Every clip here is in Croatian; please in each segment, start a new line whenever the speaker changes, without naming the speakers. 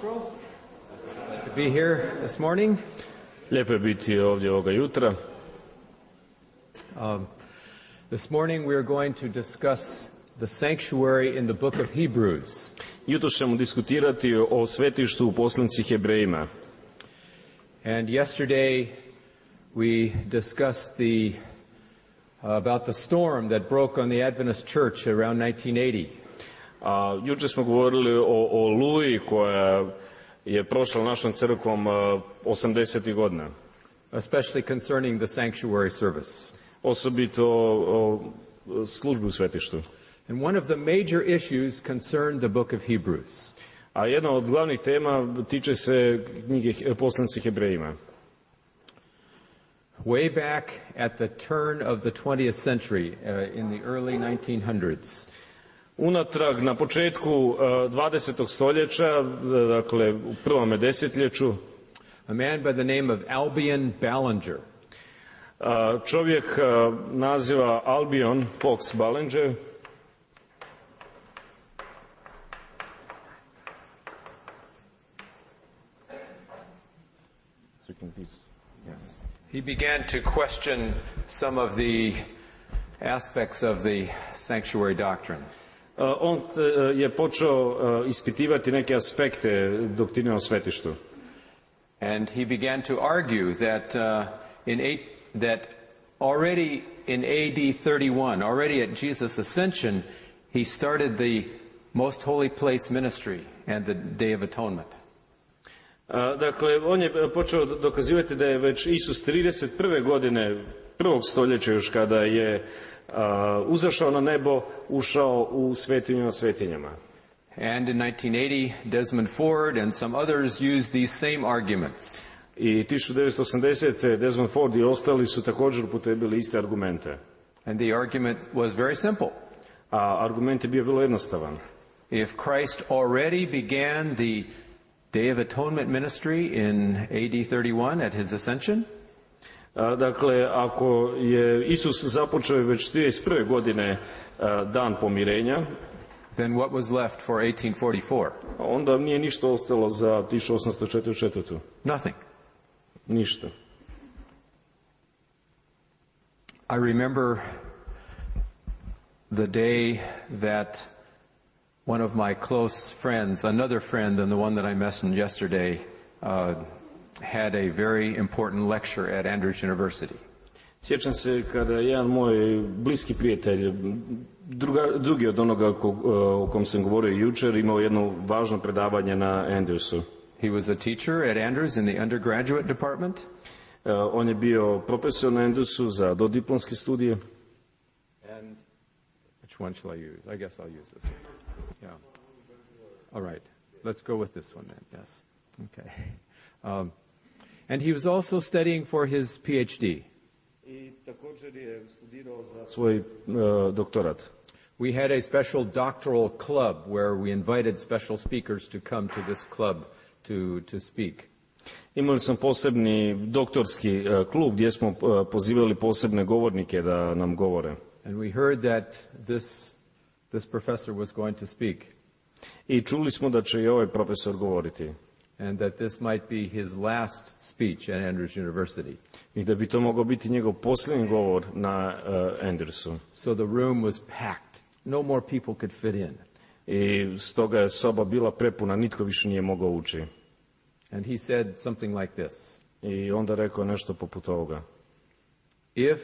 Glad to be here this morning.
Lijepo je biti ovdje ovoga jutra.
This morning we are going to discuss the sanctuary in the book of Hebrews.
Jutros ćemo diskutirati o svetištu u Poslanici Hebrejima.
And yesterday we discussed about the storm that broke on the Adventist Church around 1980.
Jučer smo govorili o oluji koja je prošla našom crkvom 80. godina.
Especially concerning the sanctuary service.
Osobito o službi u svetištu.
And one of the major issues concerned the book of Hebrews.
A jedna od glavnih tema tiče se knjige Poslanici Hebrejima.
Way back at the turn of the 20th century, in the early 1900s.
Unatrag na početku 20. stoljeća, dakle u prvom desetljeću,
a man by the name of Albion Ballinger.
Čovjek naziva Albion Fox Ballinger.
Yes. He began to question some of the aspects of the sanctuary doctrine.
On je počeo ispitivati neke aspekte doktrine o svetištu.
And he began to argue that that already in AD 31, already at Jesus' ascension, he started the most holy place ministry and the Day of Atonement.
Dakle, on je počeo dokazivati da je već Isus 31. godine prvog stoljeća, još kada je uzašao na nebo, ušao u svetinju na svetinjama.
And in 1980, Desmond Ford and some others used these same arguments.
I 1980. Desmond Ford i ostali su također upotrijebili iste argumente.
And the argument was very simple.
A argument je bio vrlo jednostavan.
If Christ already began the Day of Atonement ministry in AD 31 at his ascension,
dakle, ako je Isus započeo već 31. godine dan pomirenja,
then what was left for 1844?
Onda nije ništa ostalo za 1844.
Nothing.
Ništa.
I remember the day that one of my close friends, another friend than the one that I mentioned yesterday, had a very important lecture at Andrews University.
Sjećam se kada jedan moj bliski prijatelj, drugi od onoga o kom sam govorio jučer, imao jedno važno predavanje na Andrewsu.
He was a teacher at Andrews in the undergraduate department.
On je bio profesor na Andrewsu za dodiplomske studije.
And which one shall I use? I guess I'll use this. Yeah. All right. Let's go with this one then. Yes. Okay. And he was also studying for his PhD.
I također je studirao za svoj doktorat.
We had a special doctoral club where we invited special speakers to come to this club to speak.
Imali smo posebni doktorski klub gdje smo pozivali posebne govornike da nam govore.
And we heard that this professor was going to speak.
I čuli smo da će i ovaj profesor govoriti.
And that this might be his last speech at Andrews University.
I da bi to mogao biti njegov posljednji govor na Andrewsu.
So the room was packed. No more people could fit in.
I stoga je soba bila prepuna, nitko više nije mogao ući.
And he said something like this.
I onda rekao nešto poput ovoga.
If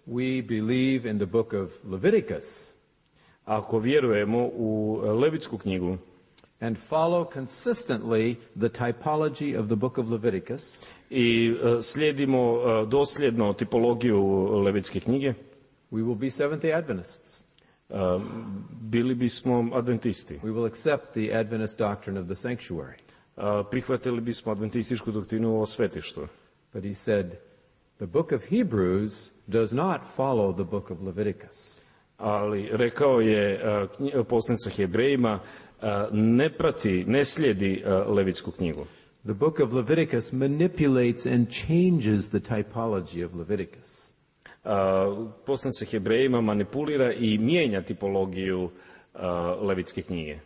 we believe in the book of Leviticus,
ako vjerujemo u Levitsku knjigu,
and follow consistently the typology of the book of Leviticus,
i slijedimo dosljedno tipologiju Levitske knjige,
we will be Seventh-day Adventists.
Bili bismo adventisti.
We will accept the Adventist doctrine of the sanctuary.
Prihvatili bismo adventističku doktrinu o svetištu.
But he said, the book of Hebrews does not follow the book of Leviticus.
Ali rekao je Poslanica Hebrejima, ne slijedi Levitsku knjigu.
The book of Leviticus manipulates and changes the typology of Leviticus.
Poslanica Hebrejima manipulira i mijenja tipologiju Levitske knjige.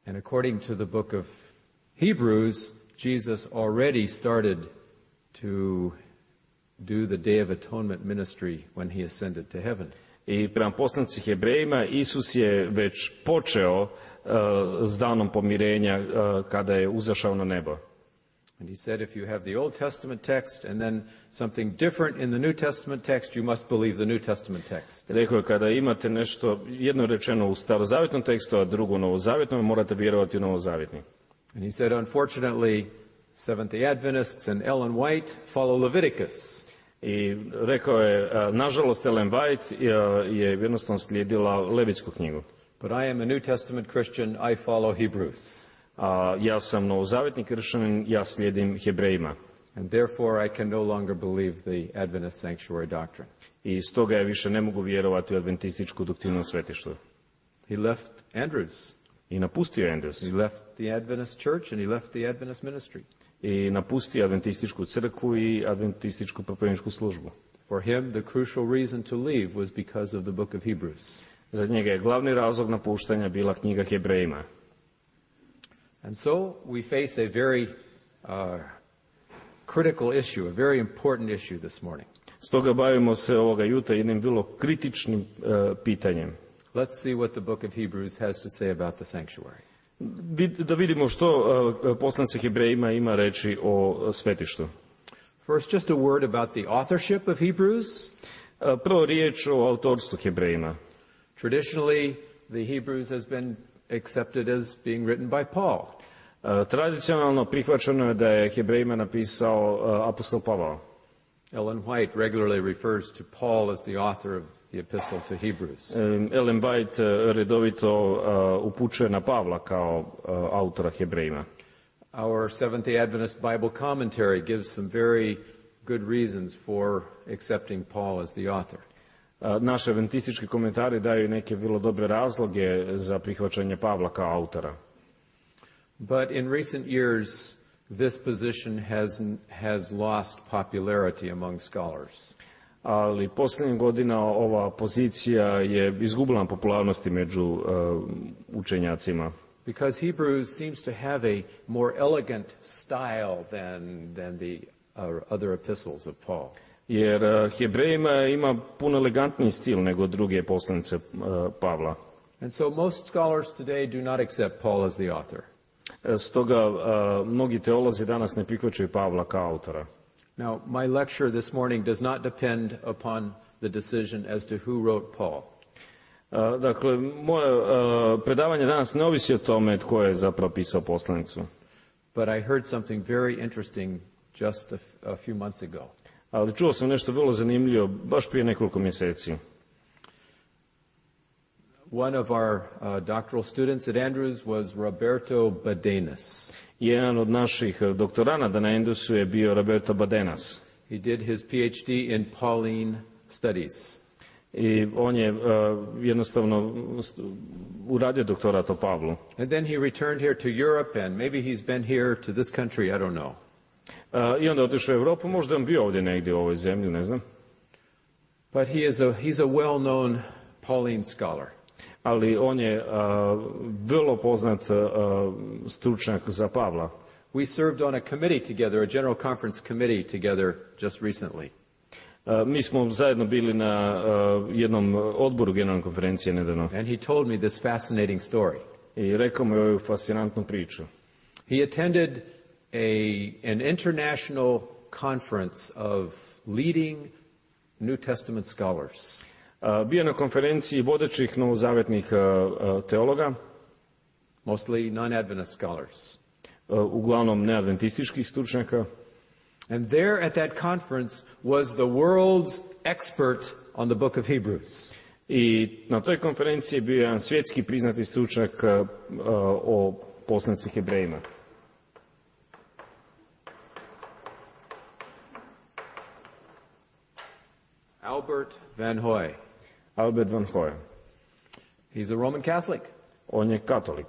And according to the book of Hebrews, Jesus already started to do the Day of Atonement ministry when he ascended to heaven.
I prema poslanici Hebrejima, Isus je već počeo s danom pomirenja kada je uzašao na nebo.
And he said, if you have the Old Testament text and then something different in the New Testament text, you must believe the New Testament text.
Rekao je, kada imate nešto jedno rečeno u starozavjetnom tekstu, a drugo u novozavjetnom, morate vjerovati u novozavjetni.
And he said, unfortunately, Seventh-day Adventists and Ellen Vajt follow Leviticus.
I rekao je, nažalost, Elen Vajt je jednostavno slijedila Levitsku knjigu.
But I am a New Testament Christian, I follow Hebrews.
A ja sam novozavjetni kršćanin, ja slijedim Hebrejima.
And therefore I can no longer believe the Adventist sanctuary doctrine.
I stoga ja više ne mogu vjerovati u adventističku doktrinu o svetištvu.
He left Andrews.
I napustio Andrews.
He left the Adventist Church and he left the Adventist ministry.
I napustio adventističku crkvu i adventističku propovjedničku službu.
For him, the crucial reason to leave was because of the book of Hebrews.
Za njega je glavni razlog napuštanja bila knjiga Hebrejima.
And so we face a very critical issue, a very important issue this morning.
Stoga bavimo se ovoga jutra jednim vrlo kritičnim pitanjem.
Let's see what the book of Hebrews has to say about the sanctuary.
Da vidimo što poslanici Hebrejima ima reći o svetištu.
First, just a word about the authorship of Hebrews.
Prvo riječ o autorstvu Hebrejima.
Traditionally, the Hebrews has been accepted as being written by Paul.
Tradicionalno prihvaćeno je da je Hebrejima napisao apostol Pavao.
Ellen Vajt regularly refers to Paul as the author of the epistle to Hebrews.
Ellen Vajt redovito upućuje na Pavla kao autora Hebrejima.
Our Seventh-day Adventist Bible commentary gives some very good reasons for accepting Paul as the author.
Naši adventistički komentari daju neke vrlo dobre razloge za prihvaćanje Pavla kao autora.
But in recent years, this position has lost popularity among scholars.
Ali posljednjih godina ova pozicija je izgubila popularnosti među učenjacima.
Because Hebrews seems to have a more elegant style than the other epistles of Paul.
Jer Hebrejima ima puno elegantniji stil nego druge poslanice Pavla.
And so most scholars today do not accept Paul as the author.
Stoga mnogi teolozi danas ne prihvaćaju Pavla kao autora.
Now, my lecture this morning does not depend upon the decision as to who wrote Paul.
Dakle, moje predavanje danas ne ovisi o tome tko je zapravo pisao poslanicu.
But I heard something very interesting just a few months ago.
Ali čuo sam nešto vrlo zanimljivo baš prije nekoliko mjeseci.
One of our doctoral students at Andrews was Roberto Badenas.
Jedan od naših doktoranata na Andrewsu je bio Roberto Badenas.
He did his PhD in Pauline studies.
I on je jednostavno uradio doktorat o Pavlu.
And then he returned here to Europe, and maybe he's been here to this country, I don't know.
I onda otišao u Europu, možda on bio ovdje negdje u ovoj zemlji, ne znam.
But he's a well-known Pauline scholar.
Ali on je vrlo poznat stručnjak za Pavla.
We served on a committee together, a general conference committee together just recently.
Mi smo zajedno bili na jednom odboru generalne konferencije nedavno.
And he told me this fascinating story.
I rekao mi ovu fascinantnu priču.
He attended an international conference of leading New Testament scholars.
Bio na konferenciji vodećih novozavjetnih teologa.
Mostly non-Adventist scholars.
Uglavnom neadventističkih stručnjaka.
And there at that conference was the world's expert on the book of Hebrews.
I na toj konferenciji bio jedan svjetski priznati stručnjak o poslanici Hebrejima.
Albert Van Hoy.
Albert Van Hoy.
He's a Roman Catholic.
On je katolik.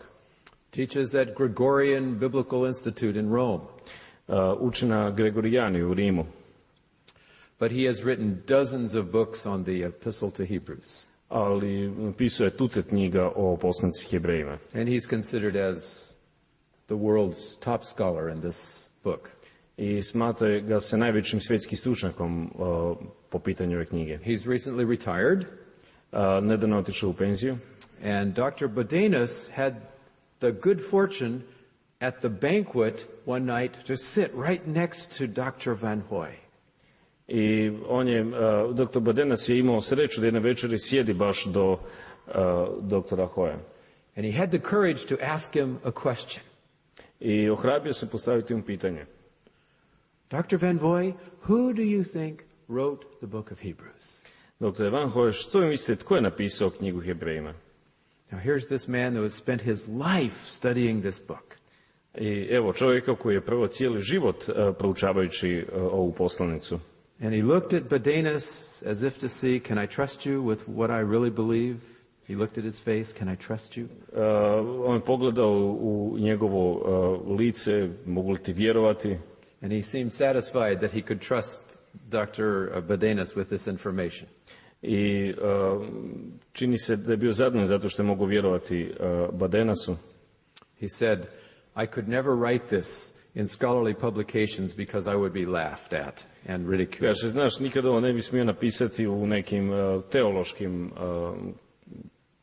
Teaches at Gregorian Biblical Institute in Rome.
Uči na Gregorijaniju u Rimu.
But he has written dozens of books on the epistle to Hebrews.
Ali napisao je tucet knjiga o poslanici Hebrejima.
And he's considered as the world's top scholar in this book.
I smatra ga se najvećim svjetskim stručnjakom po pitanju ove knjige.
He's recently retired.
Nedavno otišao u penziju.
And Dr. Bodenas had the good fortune at the banquet one night to sit right next to Dr. Van Hoy.
I dr. Bodenas je imao sreću da jedne večeri sjedi baš do doktora Hoya.
And he had the courage to ask him a question.
I ohrabio se postaviti mu pitanje.
Dr. Van Hoy, who do you think wrote the book of Hebrews?
Dr. Van Hoy, što vi mislite, tko je napisao knjigu Hebrejima?
Now here's this man who has spent his life studying this book.
I evo čovjeka koji je prvo cijeli život proučavajući ovu poslanicu.
And he looked at Bodenas as if to see, can I trust you with what I really believe? He looked at his face, can I trust you?
On je pogledao u njegovo lice, mogu li ti vjerovati?
And he seemed satisfied that he could trust Dr. Bodenas with this information.
I čini se da je bio zadovoljan zato što je mogu vjerovati Bodenasu.
He said, I could never write this in scholarly publications because I would be laughed at and ridiculed.
Kaže, znaš, nikada ovo ne bi smio napisati u nekim teološkim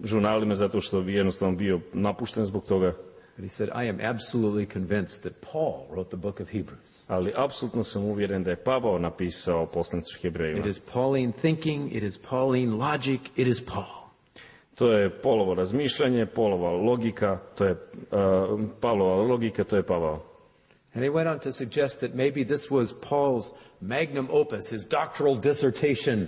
žurnalima zato što bi jednostavno bio napušten zbog toga.
But he said, I am absolutely convinced that Paul wrote the book of Hebrews.
Ali apsolutno sam uvjeren da je Pavao napisao Poslanicu Hebrejima.
It is Pauline thinking, it is Pauline logic, it is Paul.
To je Pavlovo razmišljanje, Pavlova logika, to je Pavlova logika, to je Pavao.
And he went on to suggest that maybe this was Paul's magnum opus, his doctoral dissertation,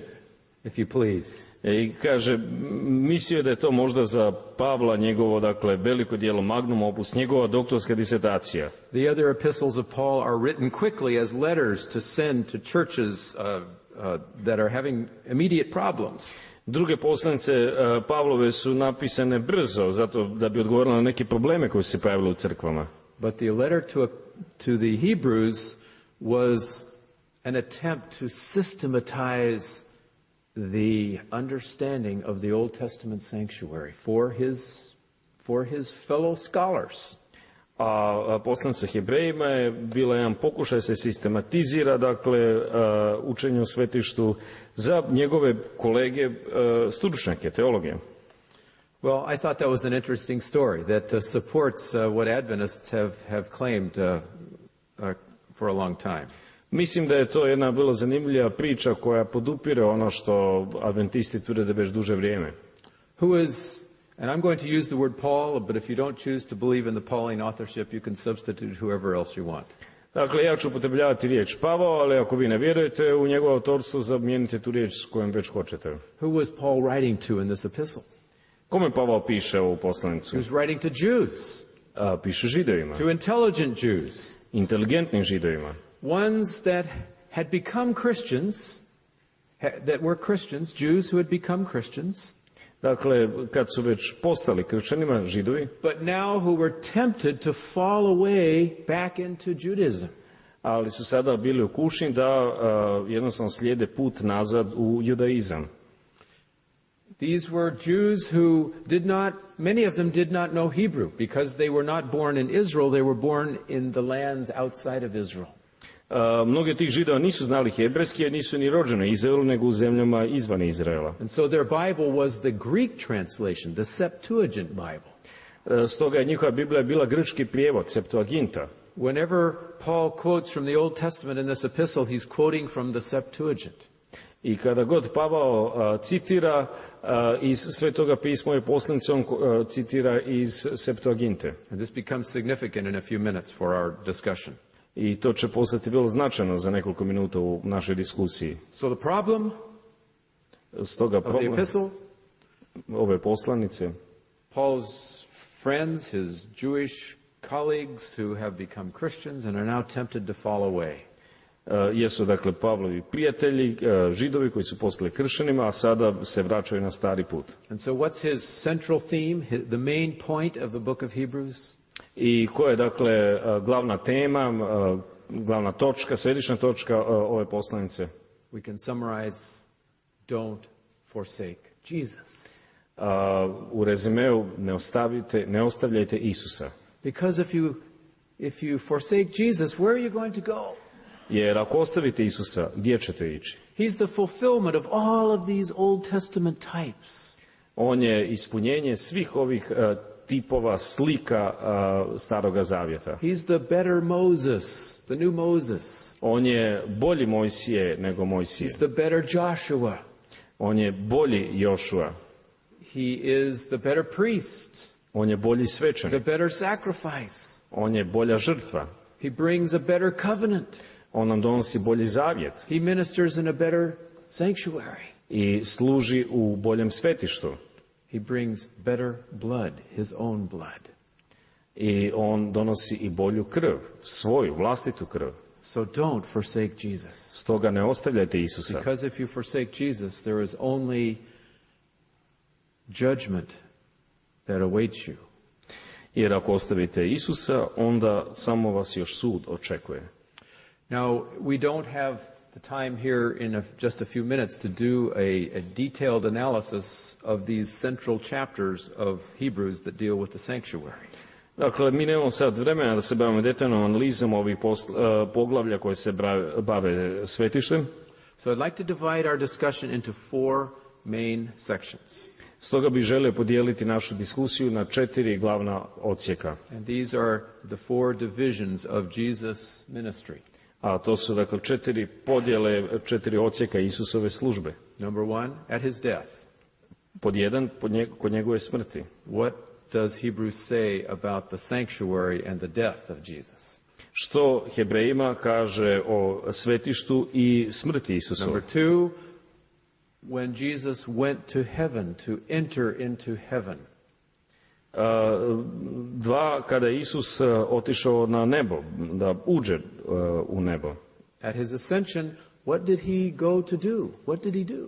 if you please.
I kaže, mislio je da je to možda za Pavla njegovo, dakle, veliko djelo magnum opus, njegova doktorska disertacija.
The other epistles of Paul are written quickly as letters to send to churches that are having immediate problems.
Druge poslanice Pavlove su napisane brzo, zato da bi odgovorili na neke probleme koji su se pojavili u crkvama.
But the letter to the Hebrews was an attempt to systematize the understanding of the Old Testament sanctuary for his fellow scholars.
A poslanica Hebrejima je bila jedan pokušaj se sistematizira, dakle, učenje o svetištu za njegove kolege stručnjake, teologe.
Well, I thought that was an interesting story that supports what Adventists have claimed for a long time.
Mislim da je to jedna bila zanimljiva priča koja podupire ono što adventisti tvrde već duže vrijeme.
Who is, and I'm going to use the word Paul, but if you don't choose to believe in the Pauline authorship, you can substitute whoever else you want.
Dakle, ja ću upotrebljavati riječ Pavao, ali ako vi ne vjerujete u njegovo autorstvo, zamijenite tu riječ s kojom već hoćete.
Who was Paul writing to in this epistle?
Kome Pavao piše ovu poslanicu?
He was writing to Jews.
Piše Židovima.
To intelligent Jews.
Inteligentnim Židovima.
Ones that had become Christians, that were Christians, Jews who had become Christians.
Dakle, kad su već postali kršćanima, Židovi.
But now who were tempted to fall away back into Judaism.
Ali su sada bili u kušnji da jednostavno slijede put nazad u judaizam.
These were Jews who many of them did not know Hebrew because they were not born in Israel, they were born in the lands outside of Israel.
Mnogi od tih Židova nisu znali hebrejski, jer nisu ni rođeni u Izraelu, nego u zemljama izvan Izraela.
And so their Bible was the Greek translation, the Septuagint Bible.
Stoga je njihova Biblija bila grčki prijevod, Septuaginta.
Whenever Paul quotes from the Old Testament in this epistle, he's quoting from the Septuagint.
I kada god Pavao citira iz Svetoga pisma i poslanice, on citira iz Septuaginte.
And this becomes significant in a few minutes for our discussion.
I to će postati vrlo značajno za nekoliko minuta u našoj diskusiji.
So the problem
Stoga
of the epistle,
ove poslanice,
Paul's friends, his Jewish colleagues who have become Christians and are now tempted to fall away.
Jesu dakle Pavlovi prijatelji, Židovi koji su postali kršćanima, a sada se vraćaju na stari put.
And so what's his central theme, the main point of the book of Hebrews?
I koja je dakle glavna tema, glavna točka, središnja točka ove poslanice?
We can summarize, don't forsake Jesus.
U rezimeu ne ostavljajte Isusa.
Because if you if you forsake Jesus, where are you going to go?
Jer ako ostavite Isusa, gdje ćete ići?
He's the fulfillment of all of these Old Testament types.
On je ispunjenje svih ovih tipova, slika Staroga Zavjeta.
He's the better Moses, the new Moses.
On je bolji Mojsije nego Mojsije.
He's the better Joshua.
On je bolji Jošua.
He is the better priest.
On je bolji
The
svećenik.
better sacrifice.
On je bolja žrtva.
He brings a better covenant.
On nam donosi bolji zavjet
He ministers in a better sanctuary.
i služi u boljem svetištu.
He brings better blood, his own blood.
I on donosi i bolju krv, svoju, vlastitu krv.
So don't forsake Jesus.
Stoga ne ostavljajte Isusa.
Because if you forsake Jesus, there is only judgment that awaits you.
Jer ako ostavite Isusa, onda samo vas još sud očekuje.
Now, we don't have the time here in just a few minutes to do a detailed analysis of these central chapters of Hebrews that deal with the sanctuary.
Dakle, mi nemamo sad vremena da se bavimo detaljnom analizom ovih poglavlja koje se bave svetištem.
So I'd like to divide our discussion into 4 main sections.
Stoga bih želio podijeliti našu diskusiju na 4 glavna odsjeka.
And these are the 4 divisions of Jesus' ministry.
A to su, dakle, 4 podjele, 4 odsjeka Isusove službe.
Number 1, at his death.
Pod 1, kod njegove smrti.
What does Hebrews say about the sanctuary and the death of Jesus?
Što Hebrejima kaže o svetištu i smrti Isusove?
Number 2, when Jesus went to heaven, to enter into heaven.
2, kada je Isus otišao na nebo, da uđe u nebo.
At his ascension, what did he go to do? What did he do?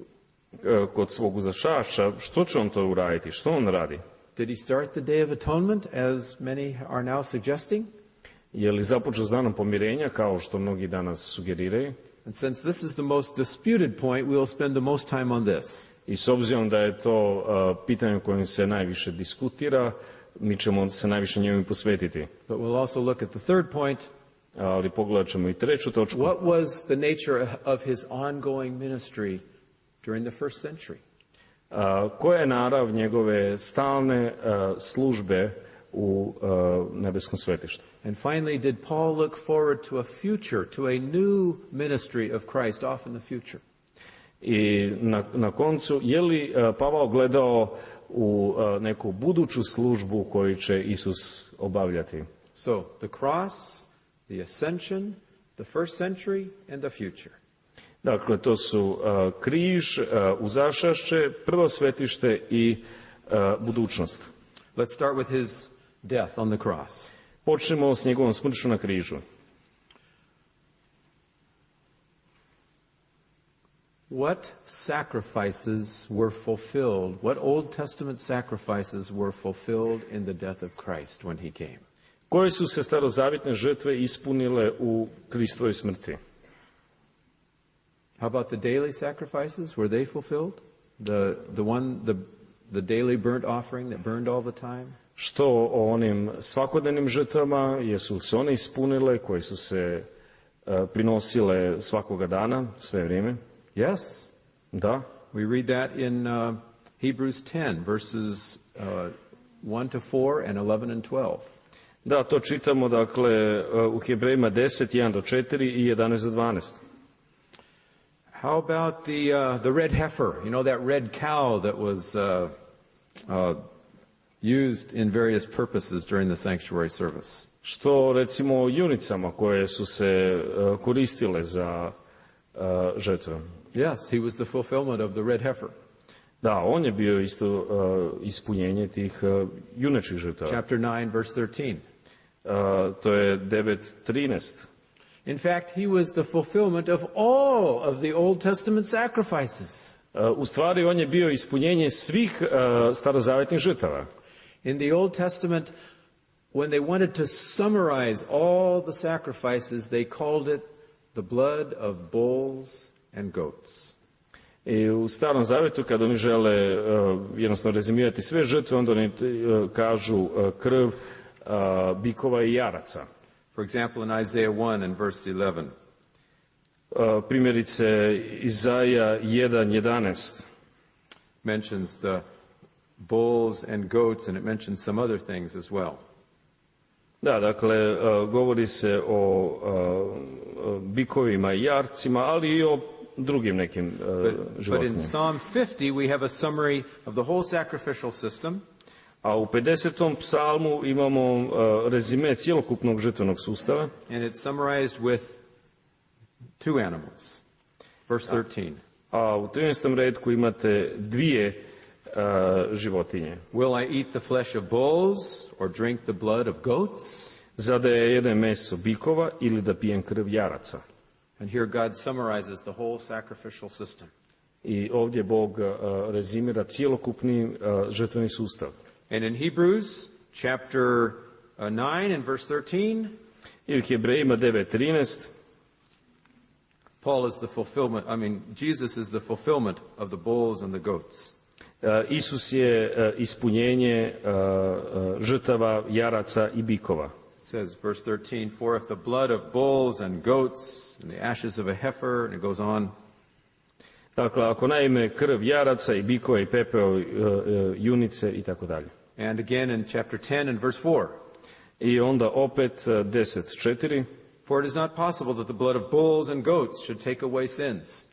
Kod svog uzašaša, što će on to uraditi? Što on radi?
Did he start the Day of Atonement, as many are now suggesting?
Je li započeo s danom pomirenja, kao što mnogi danas sugeriraju?
And since this is the most disputed point, we will spend the most time on this.
I s obzirom da je to pitanje kojim se najviše diskutira, mi ćemo se najviše njemu posvetiti.
But we'll also look at the third point.
Ali pogledat ćemo i 3. točku.
What was the nature of his ongoing ministry during the first century?
Koja je narav njegove stalne službe u nebeskom svetištu?
And finally, did Paul look forward to a future, to a new ministry of Christ off in the future?
I na koncu, je li Pavao gledao u neku buduću službu koju će Isus obavljati?
So, the cross, the ascension, the first century, and the future.
Dakle, to su križ, uzašašće, prvo svetište i budućnost.
Let's start with his death on the cross.
Počnemo s njegovom smrću na križu.
What sacrifices were fulfilled? What Old Testament sacrifices were fulfilled in the death of Christ when he came?
Koje su se starozavjetne žrtve ispunile u Kristovoj smrti?
How about the daily sacrifices? Were they fulfilled? The daily burnt offering that burned all the time?
Što o onim svakodnevnim žrtvama, jesu se one ispunile, koje su se prinosile svakoga dana, sve vrijeme?
Yes.
Da.
We read that in Hebrews 10, verses 1 to 4 and 11 and 12.
Da, to čitamo, dakle, u Hebrejima 10, 1 do 4 i 11 do 12.
How about the red heifer? You know, that red cow that was used in various purposes during the sanctuary service.
Što, recimo, o junicama koje su se koristile za žrtve?
Yes, he was the fulfillment of the red heifer.
Da, on je bio isto ispunjenje tih junećih žrtava.
Chapter 9, verse 13.
To je 9:13.
In fact, he was the fulfillment of all of the Old Testament sacrifices.
U stvari, on je bio ispunjenje svih starozavjetnih žrtava.
In the Old Testament, when they wanted to summarize all the sacrifices, they called it the blood of bulls and goats.
I u Starom Zavjetu, kad oni žele jednostavno rezimirati sve žrtve, onda oni kažu krv bikova i jaraca.
For example, in Isaiah 1 and verse 11.
Primjerice, Izaja 1:11
mentions the bulls and goats, and it mentions some other things as well.
Da, dakle, govori se o bikovima i jarcima, ali i o drugim nekim životinjama.
But in Psalm 50 we have a summary of the whole sacrificial system.
A u 50. psalmu imamo rezime cjelokupnog žrtvenog sustava.
And it's summarized with two animals. Verse 13.
A u 13. redku imate dvije životinje.
Will I eat the flesh of bulls or drink the blood of goats?
Zar da ja jedem meso bikova ili da pijem krv jaraca?
And here God summarizes the whole sacrificial system.
I ovdje Bog rezimira cjelokupni žrtveni sustav.
And in Hebrews chapter 9 and verse 13,
I u Hebrejima 9:13,
Paul is the fulfillment, Jesus is the fulfillment of the bulls and the goats.
Isus je ispunjenje žrtava jaraca i bikova.
It says, verse 13, for if the blood of bulls and goats and the ashes of a heifer, and it goes on.
Dakle, ako naime krv jaraca i bikova i pepeo junice i tako dalje.
And again in chapter 10 and verse 4.
I onda opet 10:4.
For it is not possible that the blood of bulls and goats should take away sins.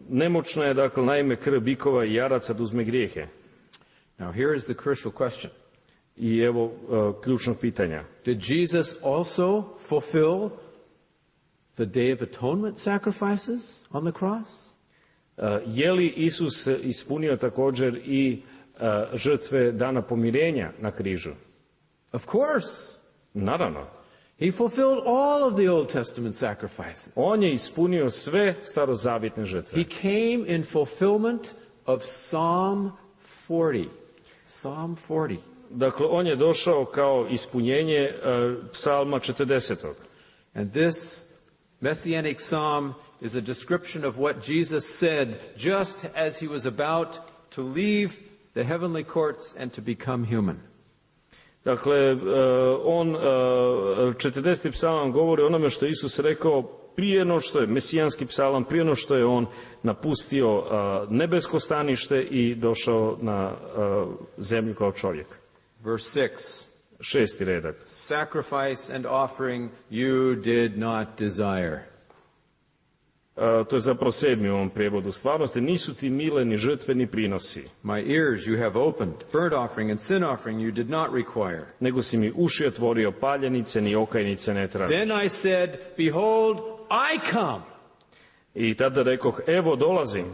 Nemoćno je, dakle, naime krv bikova i jaraca da uzme grijehe.
Now here is the crucial question.
I evo ključnog pitanja.
Did Jesus also fulfill the Day of Atonement sacrifices on the cross?
Je li Isus ispunio također i žrtve dana pomirenja na križu?
Of course.
Naravno.
He fulfilled all of the Old Testament sacrifices.
On je ispunio sve starozavjetne žrtve.
He came in fulfillment of Psalm 40. Psalm 40.
Dakle, on je došao kao ispunjenje psalma 40.
And this messianic psalm is a description of what Jesus said just as he was about to leave the heavenly courts and to become human.
Dakle, 40. psalam govori o onome što je Isus rekao prije no što je mesijanski psalam, prije no što je on napustio nebesko stanište i došao na zemlju kao čovjek.
Verse 6.
6. redak.
Sacrifice and offering you did not desire.
To je zapravo 7. u ovom prijevodu. Stvarnosti nisu ti mile ni žrtve ni prinosi.
My ears you have opened, burnt offering and sin offering you did not require.
Nego si mi uši otvorio, paljenice ni okajnice ne tražiš.
Then I said, behold, I come.
I tada rekoh, evo dolazim.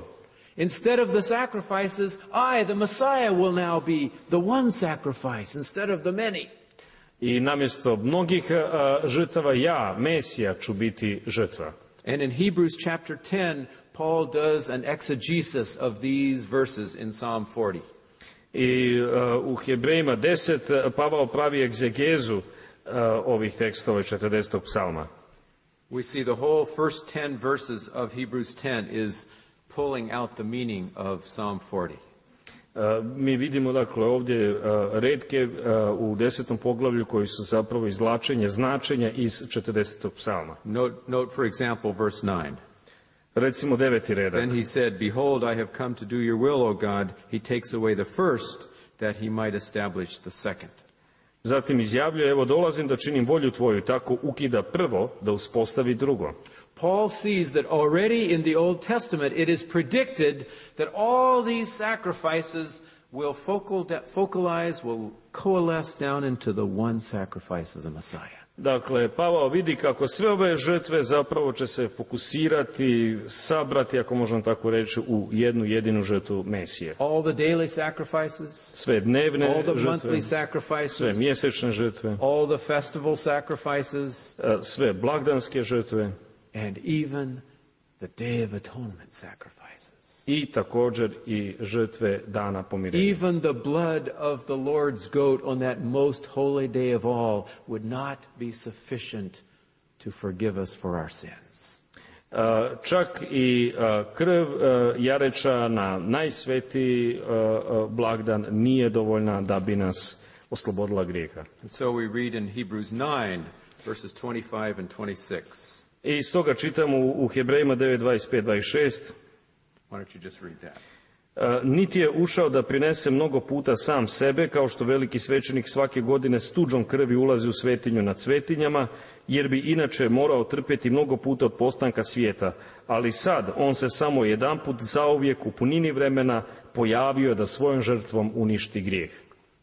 Instead of the sacrifices, I, the Messiah, will now be the one sacrifice instead of the many.
I namjesto mnogih žrtava ja, Mesija, ću biti žrtva.
And in Hebrews chapter 10, Paul does an exegesis of these verses in Psalm 40.
I u Hebrejima 10 Pavao pravi egzegezu ovih tekstova 40. psalma.
We see the whole first 10 verses of Hebrews 10 is pulling out the meaning of Psalm 40.
Mi vidimo, dakle, ovdje retke u 10. poglavlju koji su zapravo izvlačenje značenja iz 40. psalma.
Note for example verse 9.
Recimo 9. redak.
Then he said, behold, I have come to do your will, O God. He takes away the first, that he might establish the second.
Zatim izjavljuje, evo dolazim da činim volju tvoju, tako ukida prvo da uspostavi drugo.
Paul sees that already in the Old Testament it is predicted that all these sacrifices will focalize, will coalesce down into the one sacrifice of the Messiah.
Dakle, Pavao vidi kako sve ove žrtve zapravo će se fokusirati, sabrati, ako možemo tako reći, u jednu jedinu žrtvu Mesije.
All the daily sacrifices,
sve dnevne
all the
žrtve,
monthly sacrifices,
sve mjesečne žrtve,
all the festival sacrifices,
sve blagdanske žrtve,
and even the Day of Atonement sacrifices.
I također i žrtve dana pomirenja.
Even the blood of the Lord's goat on that most holy day of all would not be sufficient to forgive us for our sins.
Čak i krv jareća na najsvetiji blagdan nije dovoljna da bi nas oslobodila grijeha.
And so we read in Hebrews 9, verses 25 and 26.
I stoga čitamo u Hebrejima 9, 25, 26.
Why don't you just read that?
Niti je ušao da prinese mnogo puta sam sebe, kao što veliki svećenik svake godine s tuđom krvi ulazi u svetinju nad svetinjama, jer bi inače morao trpjeti mnogo puta od postanka svijeta. Ali sad on se samo jedanput zauvijek u punini vremena pojavio da svojom žrtvom uništi grijeh.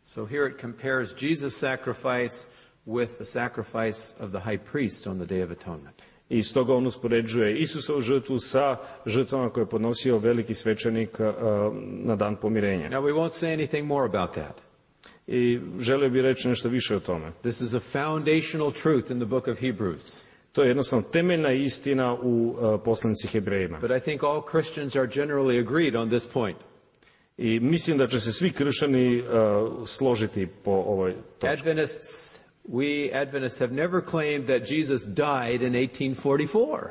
So here it compares Jesus' sacrifice with the sacrifice of the high priest on the Day of Atonement.
I stoga on uspoređuje Isusovu žrtvu sa žrtvama koje je podnosio veliki svećenik na dan pomirenja.
Now we won't say anything more about that.
I želio bih reći nešto više o tome.
This is a foundational truth in the book of Hebrews.
To je jednostavno temeljna istina u Poslanici Hebrejima.
But I think all Christians are generally agreed on this point.
I mislim da će se svi kršćani složiti po ovoj točki.
We Adventists have never claimed that Jesus died in 1844.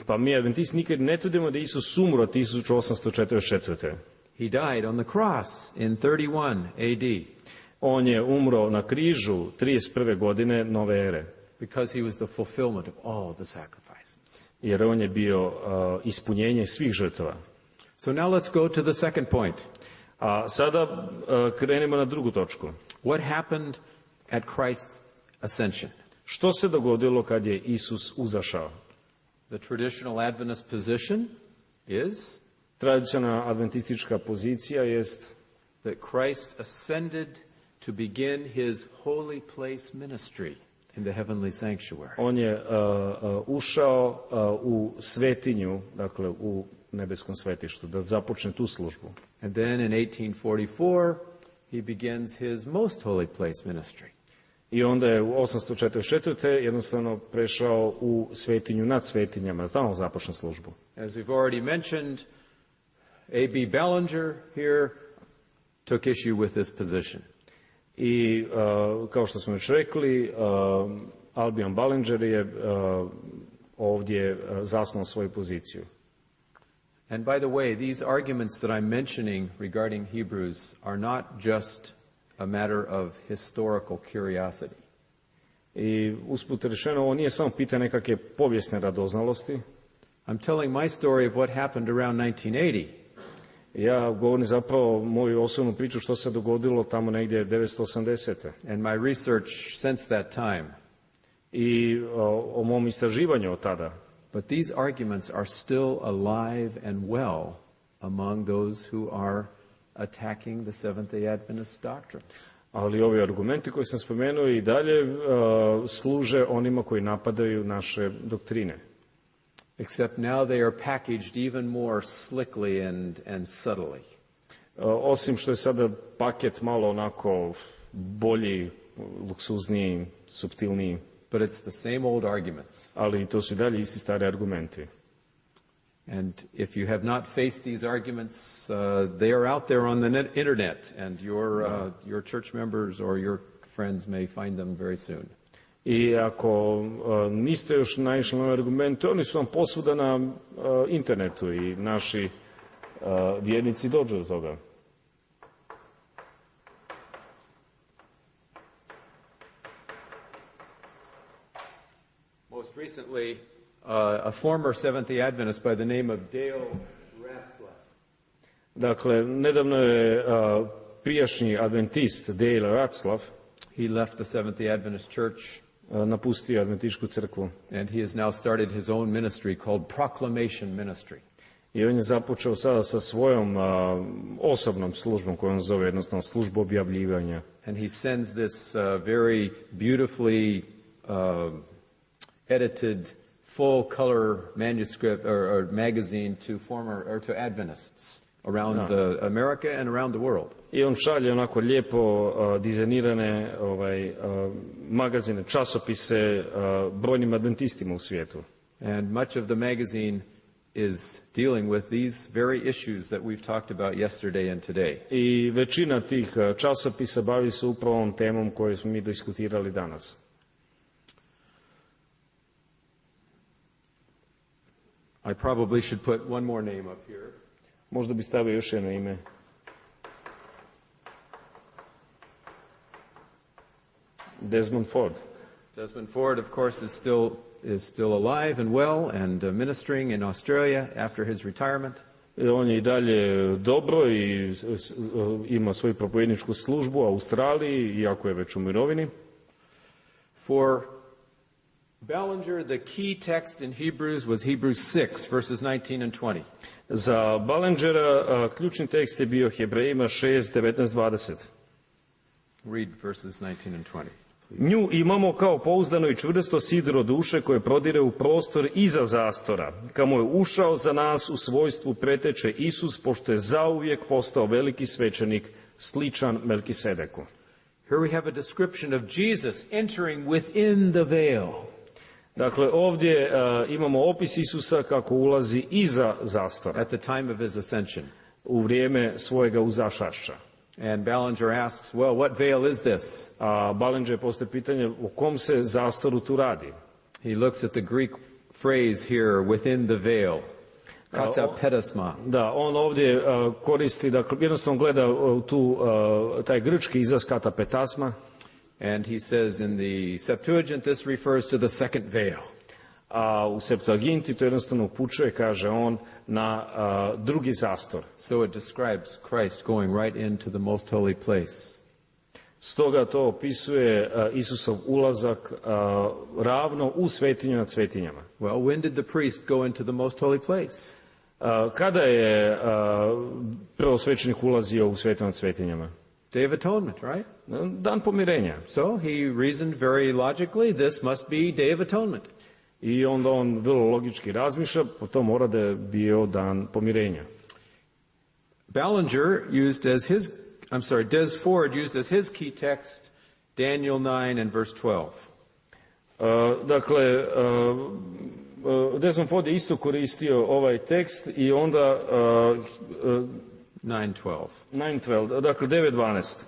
Pa mi Adventisti nikad ne tvrdimo da Isus umro 1844.
He died on the cross in 31 AD.
On je umro na križu 31. godine nove ere.
Because he was the fulfillment of all the sacrifices.
Jer on je bio ispunjenje svih žrtava.
So now let's go to the second point.
A sada krenemo na drugu točku.
What happened at Christ's ascension?
Što se dogodilo kad je Isus uzašao?
The traditional Adventist position is
tradicionalna adventistička pozicija jest
that Christ ascended to begin his holy place ministry in the heavenly sanctuary.
On je ušao u svetinju, dakle u nebeskom svetištu, da započne tu službu.
And then in 1844 he begins his most holy place ministry.
I onda je u 844. jednostavno prešao u svetinju nad svetinjama, da tamo započne službu.
As we've already mentioned, A.B. Ballinger here took issue with this position.
I kao što smo već rekli, Albion Ballinger je ovdje zasnovao svoju poziciju.
And by the way, these arguments that I'm mentioning regarding Hebrews are not just a matter of historical curiosity.
I usput rečeno, ovo nije samo pitanje nekakve povijesne radoznalosti.
I'm telling my story of what happened around 1980.
Ja govorim zapravo moju osobnu priču što se dogodilo tamo negdje 1980.
And my research since that time.
I o mom istraživanju od tada.
But these arguments are still alive and well among those who are attacking the Seventh-day Adventist doctrines.
Ali ovi argumenti koji sam spomenuo i dalje služe onima koji napadaju naše doktrine.
Except now they are packaged even more slickly and subtly.
Osim što je sada paket malo onako bolji, luksuzniji, suptilniji.
But it's the same old arguments.
Ali to su i dalje isti stari argumenti.
And if you have not faced these arguments, they are out there on the internet, and your church members or your friends may find them very soon.
I ako niste još naišli na ove argumente, oni su vam posvuda na internetu i naši vjernici dođu do toga.
Most recently, a former Seventh-day Adventist by the name of Dale Ratzlaff.
Dakle, nedavno je prijašnji adventist Dale Ratzlaff,
he left the Seventh-day Adventist Church,
napustio Adventističku crkvu.
And he has now started his own ministry called Proclamation Ministry.
I on je započeo sada sa svojom osobnom službom koju on zove jednostavno službu objavljivanja.
And he sends this very beautifully edited full color manuscript or magazine to Adventists around America and around the world.
I on šalje onako lijepo dizajnirane magazine, časopise brojnim adventistima u svijetu.
And much of the magazine is dealing with these very issues that we've talked about yesterday and today.
I većina tih časopisa bavi se upravo ovom temom koju smo mi diskutirali danas.
I probably should put one more name up here.
Možda bi stavio još jedno ime. Desmond Ford.
Desmond Ford, of course, is still alive and well and ministering in Australia after his retirement.
On je i dalje dobro i ima svoju propovjedničku službu u Australiji, iako je već u mirovini.
For Ballinger, the key text in Hebrews was Hebrews 6, verses 19 and 20.
Za Ballingera ključni tekst je bio Hebrejima 6, 19, 20.
Read verses 19 and 20.
Nju imamo kao pouzdano i čvrsto sidro duše koje prodire u prostor iza zastora, kamo je ušao za nas u svojstvu preteče Isus, pošto je zauvijek postao veliki svećenik, sličan Melkisedeku.
Here we have a description of Jesus entering within the veil.
Dakle, ovdje imamo opis Isusa kako ulazi iza zastora.
At the time of his ascension.
U vrijeme svojega uzašašća.
And Ballinger asks, well, what veil is this?
A Ballinger postaje pitanje o kom se zastoru tu radi.
He looks at the Greek phrase here, within the veil. Kata pedasma.
Da, on ovdje koristi, dakle, jednostavno gleda taj grčki izraz kata petasma.
And he says in the Septuagint, this refers to the second veil.
A u Septuaginti to jednostavno upućuje, kaže on, na drugi zastor.
So it describes Christ going right into the most holy place.
Stoga to opisuje Isusov ulazak ravno u svetinju nad svetinjama.
Well, when did the priest go into the most holy place?
Kada je prvosvećenik ulazio u svetinju nad svetinjama?
Day of Atonement, right?
Dan pomirenja.
So he reasoned very logically, this must be Day of Atonement.
I onda on vrlo logički razmišlja, po to mora da je bio dan pomirenja.
Ballinger used as his, Des Ford used as his key text Daniel 9 and verse 12.
Dakle, Desmond Ford je isto koristio ovaj tekst i onda 9:12. Dakle 9:12.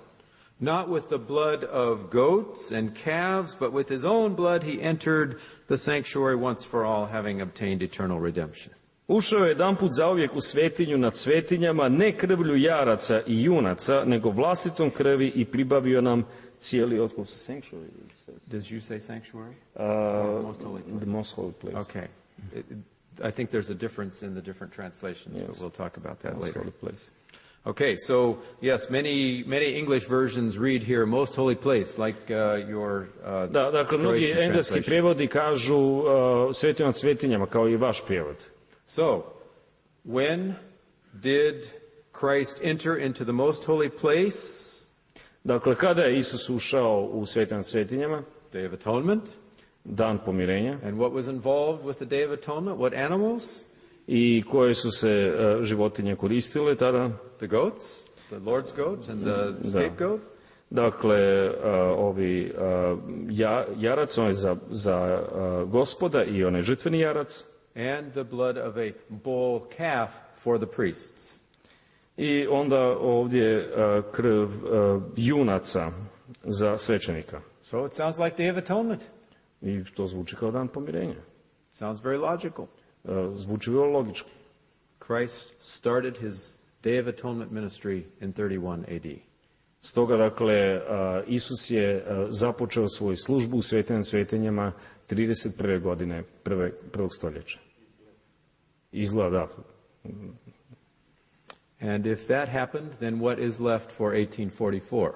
Not with the blood of goats and calves, but with his own blood he entered the sanctuary once for all, having obtained eternal redemption.
Ušao je jedanput zauvijek u svetinju nad svetinjama, ne krvlju jaraca i junaca, nego vlastitom krvi i pribavio nam cijeli otkup. Sanctuary.
Did you say sanctuary?
Most holy place. The most holy place.
Okay. I think there's a difference in the different translations, yes. But we'll talk about that
most
later.
Holy place.
Okay, so yes, many English versions read here most holy place, like your
dakle, mnogi engleski prijevodi kažu svetinja nad svetinjama, kao i vaš prijevod.
So, when did Christ enter into the most holy place?
Dakle, kada je Isus ušao u svetinju nad svetinjama?
Day of Atonement.
Dan pomirenja.
And what was involved with the Day of Atonement? What animals?
I koje su se životinje koristile tada?
The goats, the Lord's goat and the scapegoat.
Dakle, ovi jarac, onaj za Gospoda i onaj žrtveni jarac.
And the blood of a bull calf for the priests.
I onda ovdje krv junaca za svećenika.
So it sounds like Day of Atonement.
I to zvuči kao dan pomirenja.
Sounds very logical.
Zvuči vrlo logično.
Christ started his Day of Atonement ministry in 31 AD.
Stoga, dakle, Isus je započeo svoju službu u svetinju nad svetinjama 31. godine prvog stoljeća. Izgleda, da.
And if that happened, then what is left for 1844?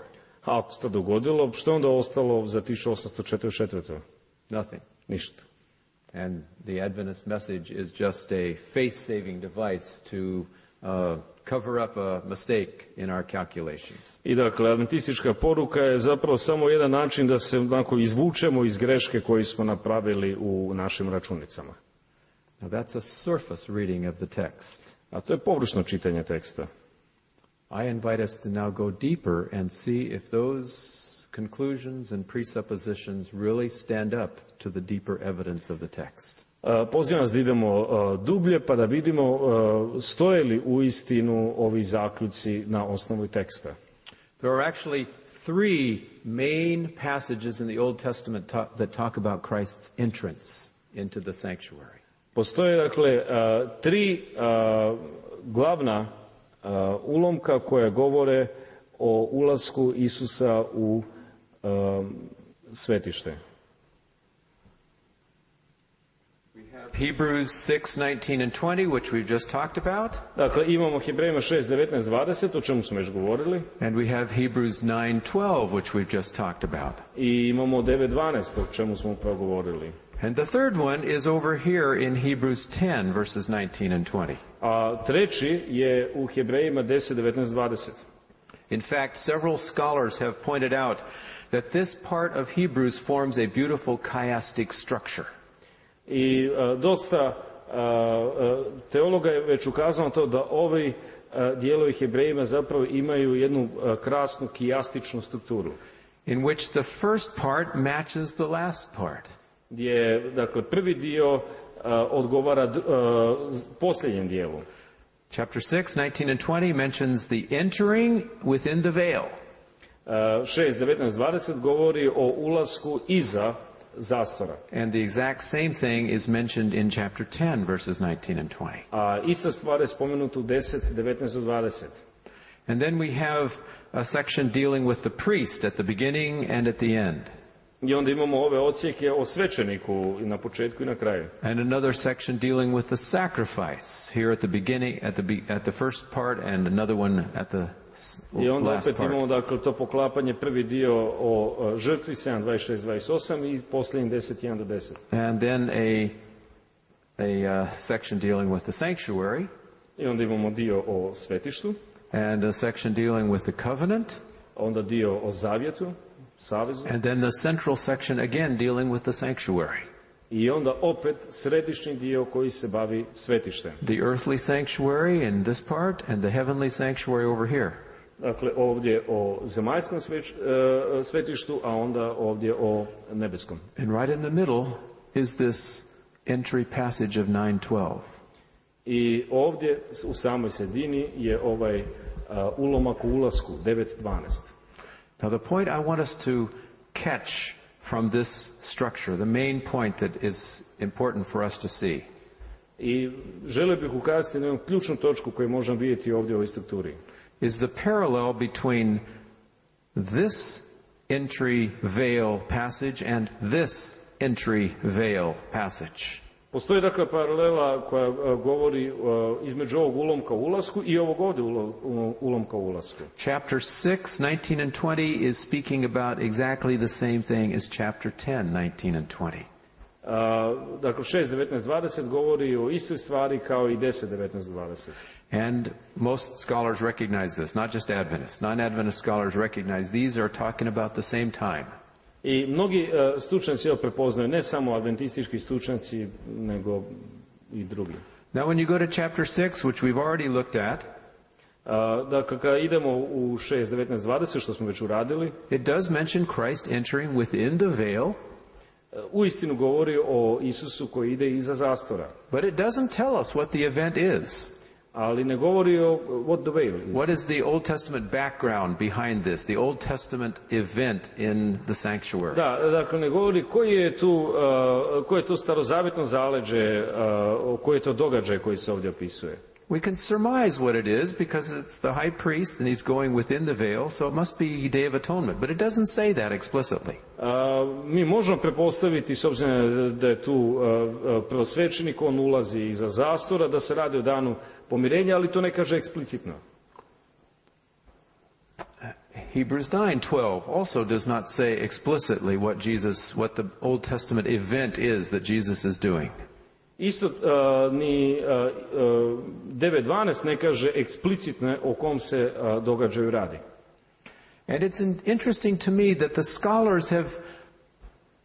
A ako se to dogodilo, što je onda ostalo za 1844?
Nothing.
Ništa.
And the Adventist message is just a face-saving device to cover up a mistake in our calculations.
I dakle, adventistička poruka je zapravo samo jedan način da se onako izvučemo iz greške koju smo napravili u našim računicama.
Now that's a surface reading of the text.
A to je površno čitanje teksta.
I invite us to now go deeper and see if those conclusions and presuppositions really stand up to the deeper evidence of the text.
Pozivam vas da idemo dublje pa da vidimo stoje li uistinu ovi zaključci na osnovu teksta.
There are actually three main passages in the Old Testament that talk about Christ's entrance into the sanctuary.
Postoje dakle tri glavna ulomka koje govore o ulasku Isusa u svetište.
Hebrews 6:19 and 20, which we've just talked about.
Dakle, imamo Hebrejima 6:19-20, o čemu smo već govorili.
And we have Hebrews 9:12, which we've just talked about.
I imamo 9:12, o čemu smo upravo govorili.
And the third one is over here in Hebrews 10, verses 19 and 20.
A treći je u Hebrejima 10:19-20.
In fact, several scholars have pointed out that this part of Hebrews forms a beautiful chiastic structure.
I dosta teologa je već ukazano na to da ovi dijelovi Hebrejima zapravo imaju jednu krasnu kijastičnu strukturu.
In which the first part matches the last part.
Gdje, dakle, prvi dio odgovara posljednjem dijelu.
Chapter 6, 19 and 20 mentions the entering within the veil.
6:19-20 govori o ulasku iza zastora.
And the exact same thing is mentioned in chapter 10, verses 19 and 20.
A ista stvar je spomenuta u 10:19-20.
And then we have a section dealing with the priest at the beginning and at the end.
I onda imamo ove odsjeke o svećeniku i na početku i na kraju.
And another section dealing with the sacrifice here at the beginning, at the first part, and another one at the
I onda
last
opet
part.
imamo, dakle, to poklapanje, prvi dio o žrtvi 7:26-28 i posljednji 10:1-10.
And then a section dealing with the sanctuary.
I onda imamo dio o svetištu,
And a section dealing with the covenant.
onda dio o zavjetu, savezu,
And then the central section again dealing with the sanctuary.
i onda opet središnji dio koji se bavi svetištem.
The earthly sanctuary in this part and the heavenly sanctuary over here.
Dakle, ovdje o zemaljskom svetištu, a onda ovdje o nebeskom.
And right in the middle is this entry passage of 9:12.
I ovdje u samoj sredini je ovaj ulomak u ulasku 9:12.
Now the point I want us to catch from this structure, the main point that is important for us to see,
I želio bih ukazati na jednu ključnu točku koju možemo vidjeti ovdje u ovoj strukturi.
is the parallel between this entry veil passage and this entry veil passage.
Postoji, dakle, paralela koja govori između ovog ulomka u ulasku i ovog ovdje ulomka u ulasku.
Chapter 6, 19 and 20 is speaking about exactly the same thing as chapter 10, 19 and 20.
Dakle, 6:19-20 govori o istoj stvari kao i 10:19-20.
And most scholars recognize this, not just Adventists. Non-Adventist scholars recognize these are talking about the same time.
I mnogi stručnjaci ovo prepoznaju, ne samo adventistički stručnjaci, nego i drugi.
Now when you go to chapter 6, which we've already looked at,
Dakle, kada idemo u 6:19-20, što smo već uradili,
it does mention Christ entering within the veil,
uistinu govori o Isusu koji ide iza zastora.
but it doesn't tell us what the event is.
Ali ne govori o what the veil is.
What is the Old Testament background behind this, the Old Testament event in the sanctuary?
Da, dakle, ne govori koje je to starozavjetno zaleđe, koji je to događaj koji se ovdje opisuje.
We can surmise what it is because it's the high priest and he's going within the veil, so it must be Day of Atonement, but it doesn't say that explicitly.
Mi možemo pretpostaviti, s obzirom da je tu prvosvećenik, on ulazi iza zastora, da se radi o danu pomirenja, ali to ne kaže eksplicitno.
Hebrews 9:12 also does not say explicitly what the Old Testament event is that Jesus is doing.
Isto ni 9:12 ne kaže eksplicitno o kom se događaju radi.
And it's interesting to me that the scholars have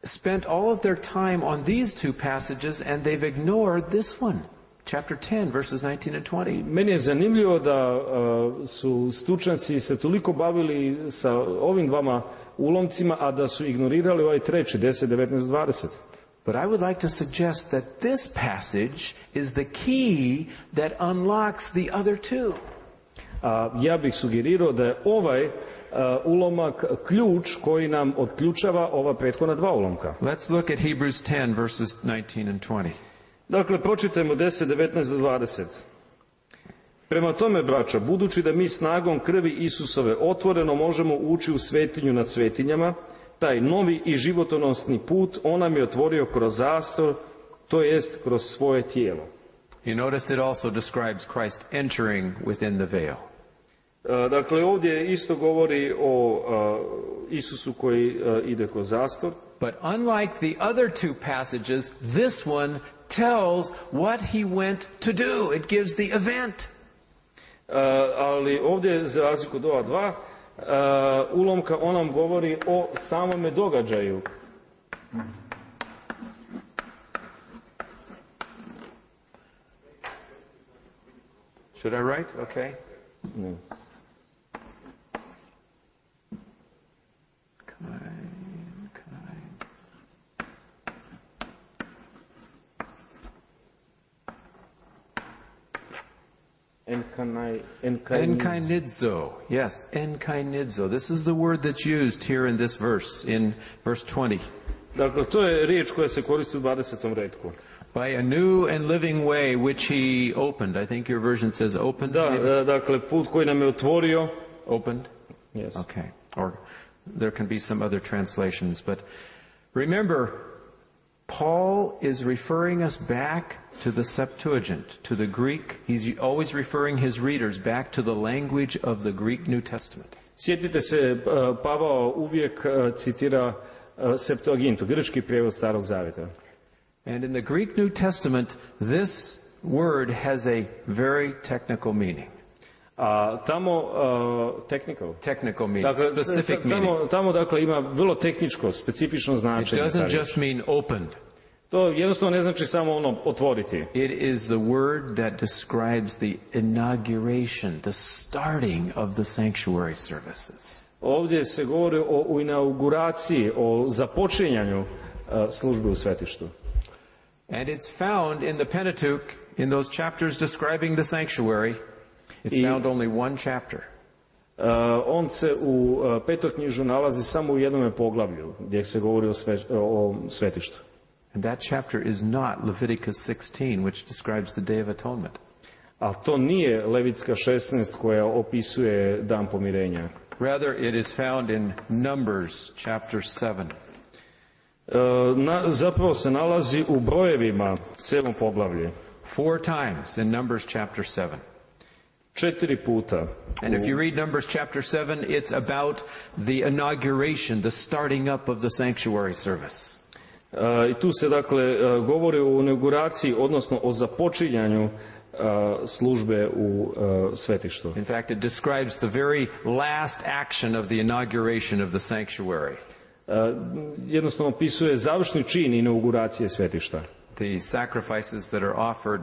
spent all of their time on these two passages and they've ignored this one, chapter 10, verses 19 and 20.
Meni je zanimljivo da su stručnjaci se toliko bavili sa ovim dvama ulomcima, a da su ignorirali ovaj treći, 10:19-20.
But I would like to suggest that this passage is the key that unlocks the other two.
Ja bih sugerirao da je ovaj ulomak ključ koji nam otključava ova prethodna dva ulomka.
Let's look at Hebrews 10, verses 19 and 20.
Dakle, pročitajmo 10:19-20. Prema tome, braćo, budući da mi snagom krvi Isusove otvoreno možemo ući u svetinju nad svetinjama, taj novi i životonosni put on nam je otvorio kroz zastor, to jest kroz svoje tijelo.
You notice it also describes Christ entering within the veil.
Dakle, ovdje isto govori o Isusu koji ide kroz zastor.
But unlike the other two passages, this one tells what he went to do. It gives the event.
Ali ovdje, za razliku od ova dva, ulomka on nam govori o samome događaju.
Should I write? Okay.
No.
Enkainidzo. Yes, enkainidzo. This is the word that's used here in this verse, in verse 20.
Dakle, to je riječ koja se koristi u 20. retku.
By a new and living way which he opened. I think your version says opened.
Da, dakle, put koji nam je otvorio.
Opened?
Yes.
Okay. Or there can be some other translations. But remember, Paul is referring us back to the Septuagint, to the Greek. He's always referring his readers back to the language of the Greek New Testament.
Sjetite se, Pavao uvijek citira Septuagintu, grčki prijevod Starog Zavjeta.
And in the Greek New Testament, this word has a very technical meaning. Technical meaning,
dakle,
specific meaning.
Tamo dakle ima vrlo tehničko, specifično značenje.
It doesn't just mean opened.
To jednostavno ne znači samo ono otvoriti.
It is the word that describes the inauguration, the starting of the sanctuary services.
Ovdje se govori o inauguraciji, o započinjanju službe u svetištu.
And it's found in the Pentateuch, in those chapters describing the sanctuary. It's found only one chapter.
On se u Petoknjižu nalazi samo u jednom poglavlju gdje se govori o svetištu.
And that chapter is not Leviticus 16, which describes the Day of Atonement.
Ali to nije Levitska 16 koja opisuje dan pomirenja.
Rather, it is found in Numbers chapter 7.
Zapravo se nalazi u Brojevima 7. poglavlje.
4 times in Numbers chapter 7.
4 puta.
And if you read Numbers chapter 7, it's about the inauguration, the starting up of the sanctuary service.
I tu se dakle govori o inauguraciji, odnosno o započinjanju službe u svetištu.
In fact, it describes the very last action of the inauguration of the sanctuary.
Jednostavno opisuje završni čin inauguracije svetišta.
The sacrifices that are offered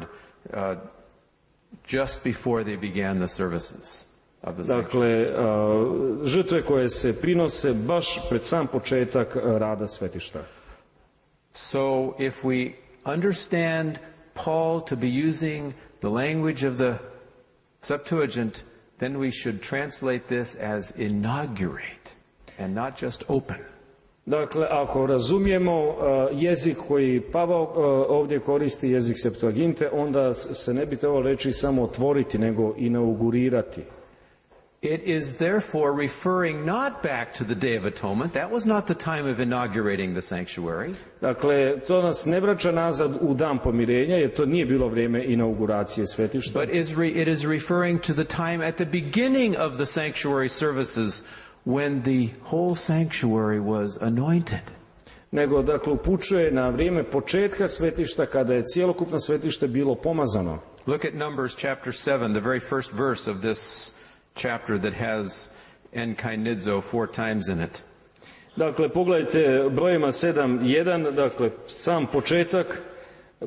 just before they began the services of the sanctuary.
Dakle, žrtve koje se prinose baš pred sam početak rada svetišta.
So if we understand Paul to be using the language of the Septuagint, then we should translate this as inaugurate and not just open.
Dakle, ako razumijemo jezik koji Pavao ovdje koristi, jezik Septuaginte, onda se ne bi trebalo reći samo otvoriti, nego inaugurirati.
It is therefore referring not back to the Day of Atonement. That was not the time of inaugurating the sanctuary.
Dakle, to nas ne vraća nazad u dan pomirenja, jer to nije bilo vrijeme inauguracije svetišta.
But it is referring to the time at the beginning of the sanctuary services when the whole sanctuary was anointed.
Nego, dakle, upućuje na vrijeme početka svetišta kada je cjelokupno svetište bilo pomazano.
Look at Numbers chapter 7, the very first verse of this chapter that has enkainidzo 4 times in it.
Dakle, pogledajte Brojevima 7:1, dakle, sam početak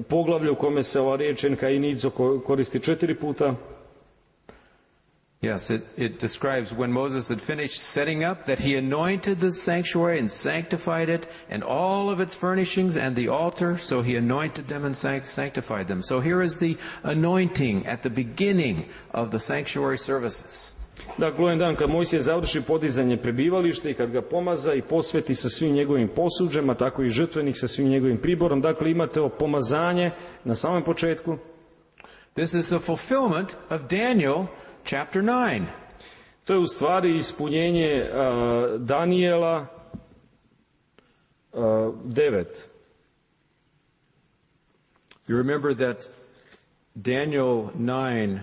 poglavlja u kome se ova riječ enkainidzo koristi 4 puta.
Yes, it describes when Moses had finished setting up that he anointed the sanctuary and sanctified it and all of its furnishings and the altar, so he anointed them and sanctified them. So here is the anointing at the beginning of the sanctuary services.
Dakle, jedan dan kad Mojsije završi podizanje prebivališta i kad ga pomaza i posveti sa svim njegovim posuđama, tako i žrtvenik sa svim njegovim priborom, dakle imate ovo pomazanje na samom početku.
This is a fulfillment of Daniel chapter 9.
To je u stvari ispunjenje Daniela 9.
You remember that Daniel 9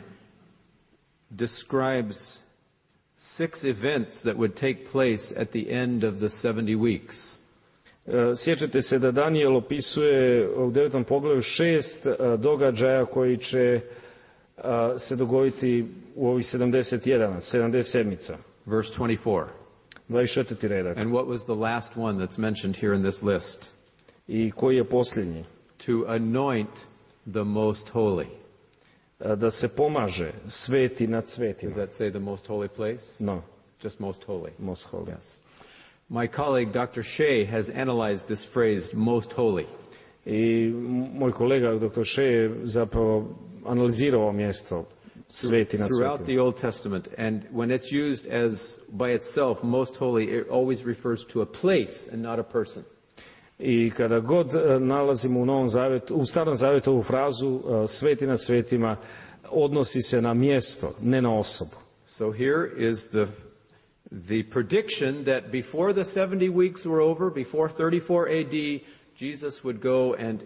describes 6 events that would take place at the end of the 70 weeks.
Sjećate se da Daniel opisuje u 9. poglavlju 6 događaja koji će se dogoditi u ovih 77.
Verse 24.
24. redak.
And what was the last one that's mentioned here in this list?
I koji je posljednji?
To anoint the most holy.
Da se pomaže sveti nad svetima.
Does that say the most holy place?
No.
Just most holy.
Most holy.
Yes. My colleague Dr. Shea has analyzed this phrase, most holy.
I moj kolega Dr. Shea je zapravo analizirao ovo mjesto sveti nad
Throughout
svetima.
the Old Testament, and when it's used as by itself, most holy, it always refers to a place and not a person.
I kada god nalazimo u Novom Zavjetu, u Starom Zavjetu ovu frazu sveti nad svetima, odnosi se na mjesto, ne na osobu.
So here is the prediction that before the 70 weeks were over, before 34 AD, Jesus would go and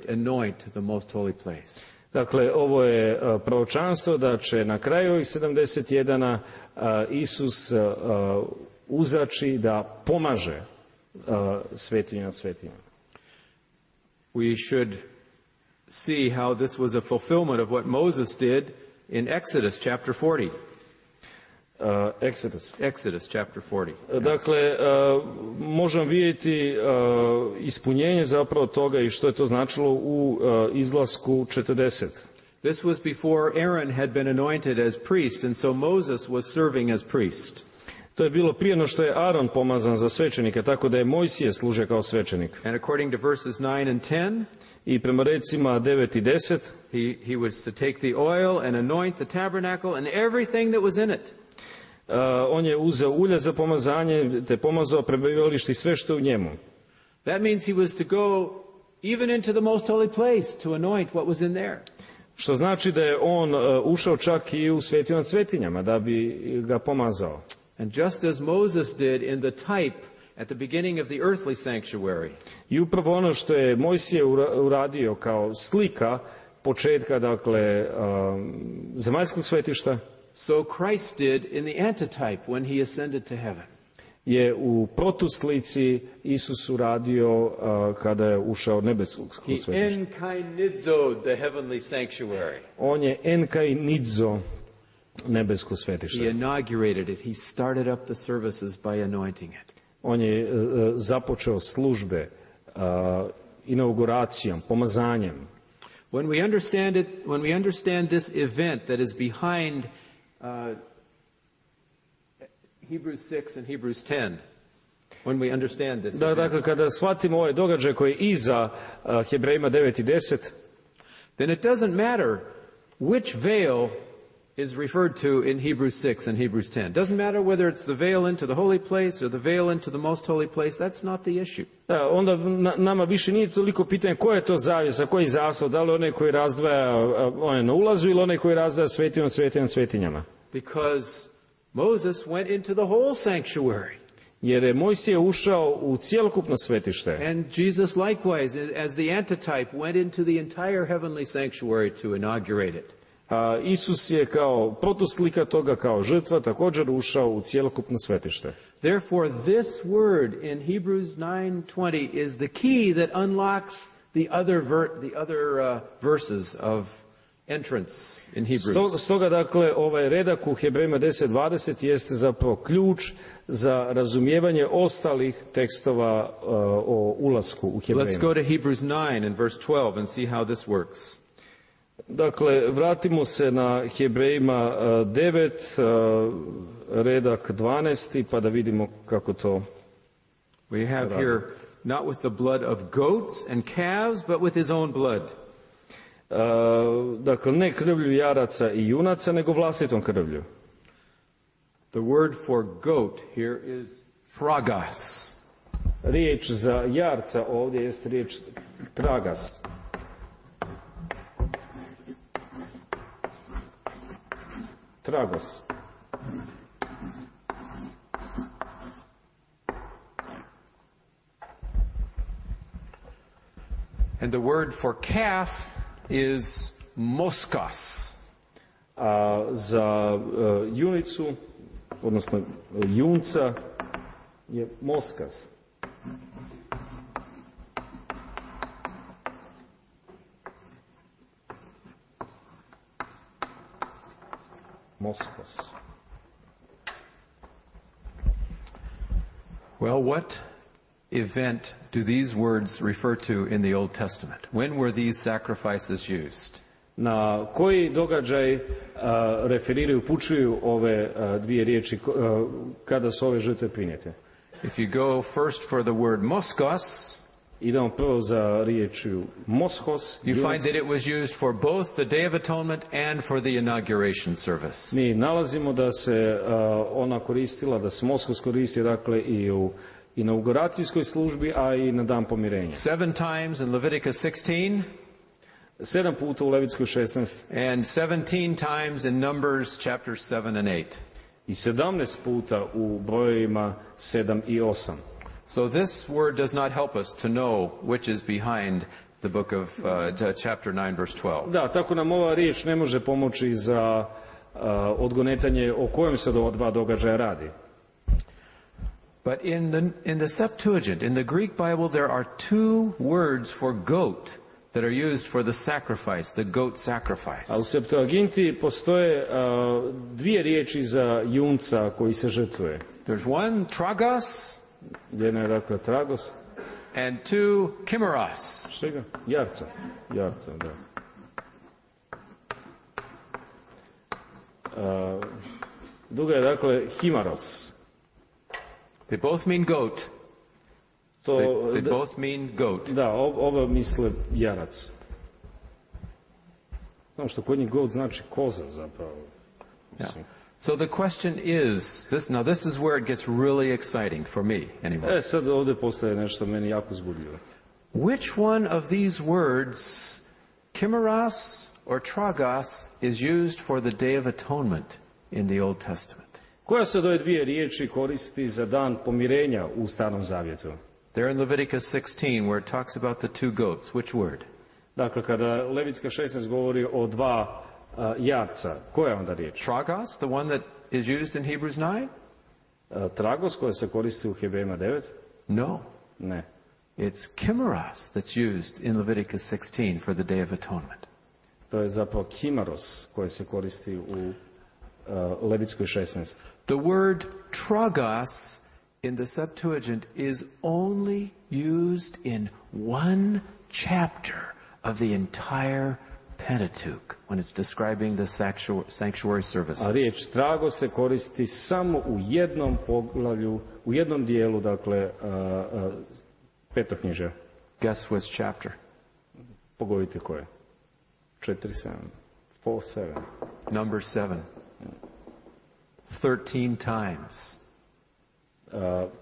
anoint the most holy place.
Dakle, ovo je proročanstvo da će na kraju ovih 71 Isus uzaći da pomaže svetinju nad svetinjama.
We should see how this was a fulfillment of what Moses did in Exodus chapter 40. Exodus chapter 40. Yes.
Dakle, možemo vidjeti ispunjenje zapravo toga i što je to značilo u izlasku 40.
This was before Aaron had been anointed as priest, and so Moses was serving as priest.
To je bilo prije no što je Aron pomazan za svećenika, tako da je Mojsije služio kao svećenik.
And according to verses 9 and 10,
i prema recima 9 i 10,
he was to take the oil and anoint the tabernacle and everything that was in it.
On je uzeo ulje za pomazanje, te pomazao prebivalište i sve što je u njemu.
That means he was to go even into the most holy place to anoint what was in there.
Što znači da je on ušao čak i u svetinju nad svetinjama da bi ga pomazao.
And just as Moses did in the type at the beginning of the earthly sanctuary.
I upravo ono što je Mojsije uradio kao slika početka, dakle, zemaljskog svetišta,
so Christ did in the antitype when he ascended to heaven.
Je u protuslici Isus uradio kada je ušao nebeskog svetišta.
He enkainizoed the heavenly sanctuary.
On je enkainizo nebesko svetište.
He inaugurated it. He started up the services by anointing it.
On je započeo službe inauguracijom, pomazanjem.
When we understand it, when we understand this event that is behind Hebrews 6 and Hebrews 10, when we understand this event,
dakle, kada shvatimo ovaj događaj koji je iza Hebrejima 9 i 10,
then it doesn't matter which veil is referred to in Hebrews 6 and Hebrews 10. Doesn't matter whether it's the veil into the holy place or the veil into the most holy place. That's not the issue.
Onda nama više nije toliko pitanje koja je to zavjesa, koji zaslov, da li onaj koji razdvaja one na ulazu ili onaj koji razdvaja svetinju od svetinjama.
Because Moses went into the whole sanctuary.
Jer je Mojsije ušao u cjelokupno svetište.
And Jesus likewise, as the antitype, went into the entire heavenly sanctuary to inaugurate it.
Isus je kao protuslika toga, kao žrtva, također ušao u cjelokupno svetište.
Therefore, this word in Hebrews 9:20 is the key that unlocks the other verses of entrance in Hebrews.
Stoga, dakle, ovaj redak u Hebrejima 10:20 jeste zapravo ključ za razumijevanje ostalih tekstova o ulasku u Hebrejima.
Let's go to Hebrews 9 and verse 12 and see how this works.
Dakle, vratimo se na Hebrejima 9, redak 12, pa da vidimo kako to
We have
radi.
here not with the blood of goats and calves, but with his own blood.
Dakle, ne krvlju jaraca i junaca, nego vlastitom krvlju.
The word for goat here is tragas.
Riječ za jarca ovdje jest riječ tragas. Tragos.
And the word for calf is moskos.
A za junicu, odnosno junca, je moskas. Moskos.
Well, what event do these words refer to in the Old Testament? When were these sacrifices used?
Na koji događaj referiraju, upućuju ove dvije riječi kada su ove žrtve prinijete?
If you go first for the word moskos,
idemo prvo za riječju moskos.
You find that it was used for both the Day of Atonement and for the inauguration service.
Mi nalazimo da se ona koristila, da se moskos koristi, dakle, i u inauguracijskoj službi, a i na dan pomirenja.
7 times in Leviticus 16.
7 puta u Levitskoj 16.
And 17 times in Numbers chapters 7 and 8.
I 17 puta u brojevima 7 i 8.
So this word does not help us to know which is behind the book of chapter 9 verse 12.
Da, tako nam ova riječ ne može pomoći za odgonetanje o kojem se ova dva događaja radi.
But in the Septuagint, in the Greek Bible, there are 2 words for goat that are used for the sacrifice, the goat sacrifice.
A u Septuaginti postoje dvije riječi za junca koji se žrtvuje.
There's one, tragos,
jedna je, dakle, tragos,
and 2, chimeros.
Čega? Jarca, da. Druga je, dakle, himaros.
They both mean goat. They both mean goat.
Da, oba misle jarac. Znam što kod njih goat znači koza, zapravo.
Yeah. So the question is, this is where it gets really exciting for me, anyway.
Sad ovdje postaje nešto meni jako zbudljivo.
Which one of these words, chimeros or tragos, is used for the Day of Atonement in the Old Testament?
Koja se od ove dvije riječi koristi za dan pomirenja u Starom Zavjetu?
There in Leviticus 16, where it talks about the 2 goats, which word?
Dakle, kada Levitska 16 govori o 2 jarca, koja je onda riječ?
Tragos, the one that is used in Hebrews 9?
Tragos, koja se koristi u Hebrejima 9?
No.
Ne.
It's chimeros that's used in Leviticus 16 for the Day of Atonement.
To je zapravo kimaros, koje se koristi u Levitskoj 16.
The word tragos in the Septuagint is only used in 1 chapter of the entire Pentateuch when it's describing the sanctuary services.
A riječ trago se koristi samo u jednom poglavlju, u jednom dijelu, dakle, petoknjižja.
Guess which chapter?
Pogodite koje? 4:7. 4:7.
Number 7. 13 times.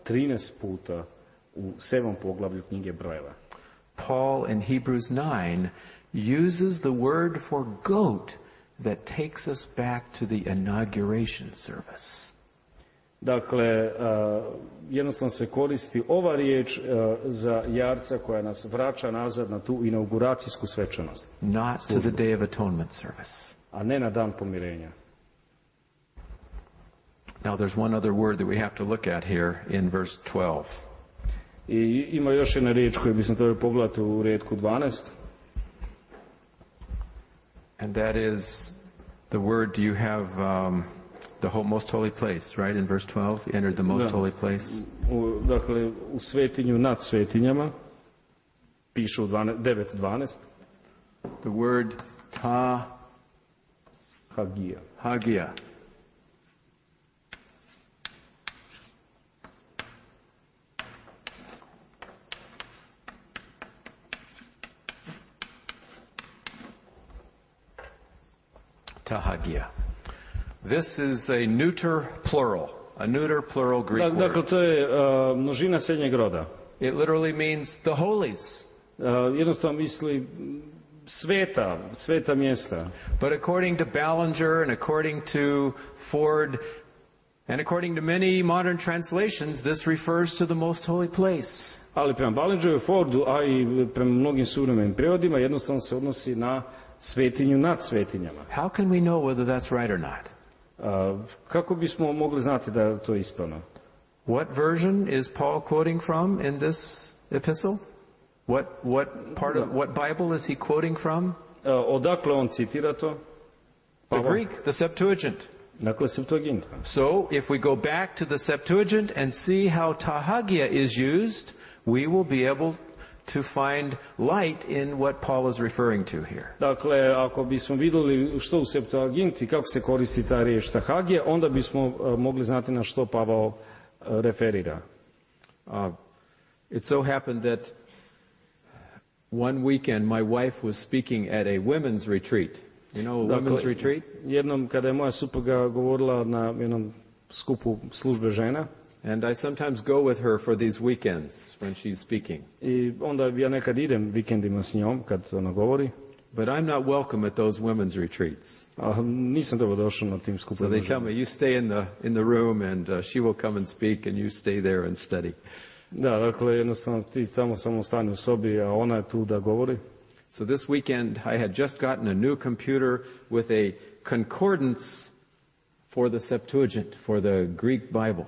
13 puta u 7. poglavlju knjige brojeva.
Paul in Hebrews 9 uses the word for goat that takes us back to the inauguration service.
Dakle, jednostavno se koristi ova riječ za jarca koja nas vraća nazad na tu inauguracijsku svečanost.
Not to the Day of Atonement service.
A ne na dan pomirenja.
Now there's one other word that we have to look at here in verse 12.
I ima još jedna riječ koju bismo trebali pogledati u rijetku 12.
And that is the word, you have the most holy place, right, in verse 12? You entered the most holy place.
Dakle, u svetinju nad svetinjama, piše u 9:12.
The word hagia. Tahagia. This is a neuter plural Greek word.
Dakle, to je množina srednjeg roda.
It literally means the holies.
Jednostavno misli sveta mjesta.
But according to Ballinger and according to Ford, And according to many modern translations, this refers to the most holy place.
Ali prema Ballingeru Fordu, a i prema mnogim suvremenim prevodima, jednostavno se odnosi na svetinju nad svetinjama.
How can we know whether that's right or not?
Kako bismo mogli znati da je to ispravno?
What version is Paul quoting from in this epistle? What Bible is he quoting from?
Odakle on citira to?
The Greek, the Septuagint.
Dakle, Septuagint.
So, if we go back to the Septuagint and see how tahagia is used, we will be able to find light in what Paul is referring to here.
Dakle, ako bismo vidjeli što u Septuaginti, kako se koristi ta riječ tahagija, onda bismo mogli znati na što Pavao referira.
It so happened that one weekend my wife was speaking at a women's retreat. You know a women's retreat?
Jednom kada je moja supruga govorila na jednom skupu službe žena.
And I sometimes go with her for these weekends when she's speaking.
I onda ja nekad idem vikendima s njom kad ona govori.
But I'm not welcome at those women's retreats.
Nisam dobrodošao na tim skupovima.
So they tell me, you stay in the room and she will come and speak and you stay there and study.
Da, dakle, jednostavno ti tamo samo stani u sobi, a ona je tu da govori.
So this weekend I had just gotten a new computer with a concordance for the Septuagint, for the Greek Bible.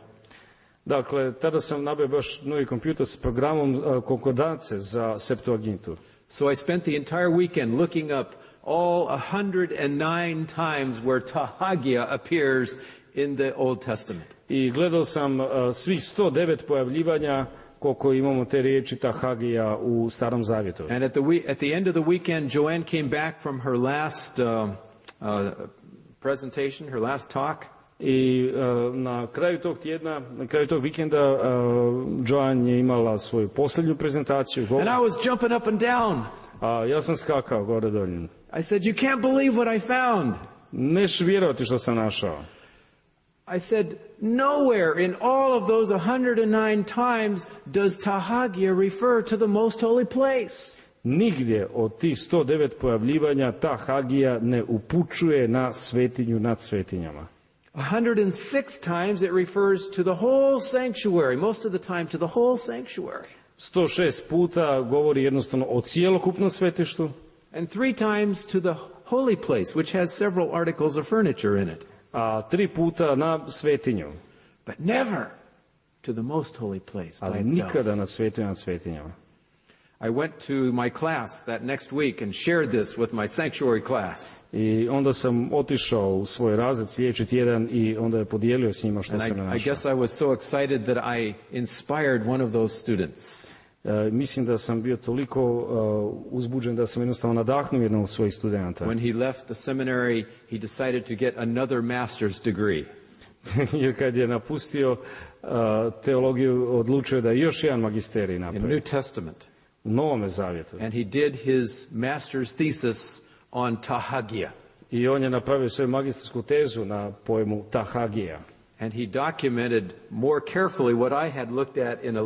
Dakle, tada sam nabavio baš novi kompjuter s programom konkordance za Septuagintu.
So I spent the entire weekend looking up all 109 times where tahagia appears in the Old Testament.
I gledao sam svih 109 pojavljivanja koliko imamo te riječi tahagija u Starom Zavjetu.
And at the end of the weekend, Joanne came back from her last presentation, her last talk.
I na kraju tog tjedna, na kraju tog vikenda, Joanne je imala svoju posljednju prezentaciju.
And I was jumping up and down.
Ja sam skakao gore dolje.
I said, you can't believe what I found.
Neš vjerovati što sam našao.
I said, nowhere in all of those 109 times does tahagia refer to the most holy place.
Nigdje od tih 109 pojavljivanja tahagija ne upućuje na svetinju nad svetinjama.
106 times it refers to the whole sanctuary, most of the time to the whole sanctuary.
106 puta govori jednostavno o cijelokupnom svetištu.
And 3 times to the holy place, which has several articles of furniture in it.
A 3 puta na svetinju.
But never to the most holy place by
ali
itself.
Nikada na svetinju nad svetinjama.
I went to my class that next week and shared this with my sanctuary class.
I onda sam otišao u svoj razred sljedeći tjedan i onda je podijelio s njima što sam našao.
I guess I was so excited that I inspired one of those students.
Mislim da sam bio toliko uzbuđen da sam jednostavno nadahnuo jednog od svojih studenta.
When he left the seminary, he decided to get another master's degree.
Jer kad je napustio teologiju, odlučio da još jedan magisterij napravi.
In New Testament.
U Novome Zavjetu.
And he did his master's thesis on tahagia.
I on je napravio svoju magistersku tezu na pojmu tahagija.
And he documented more carefully what I had looked at in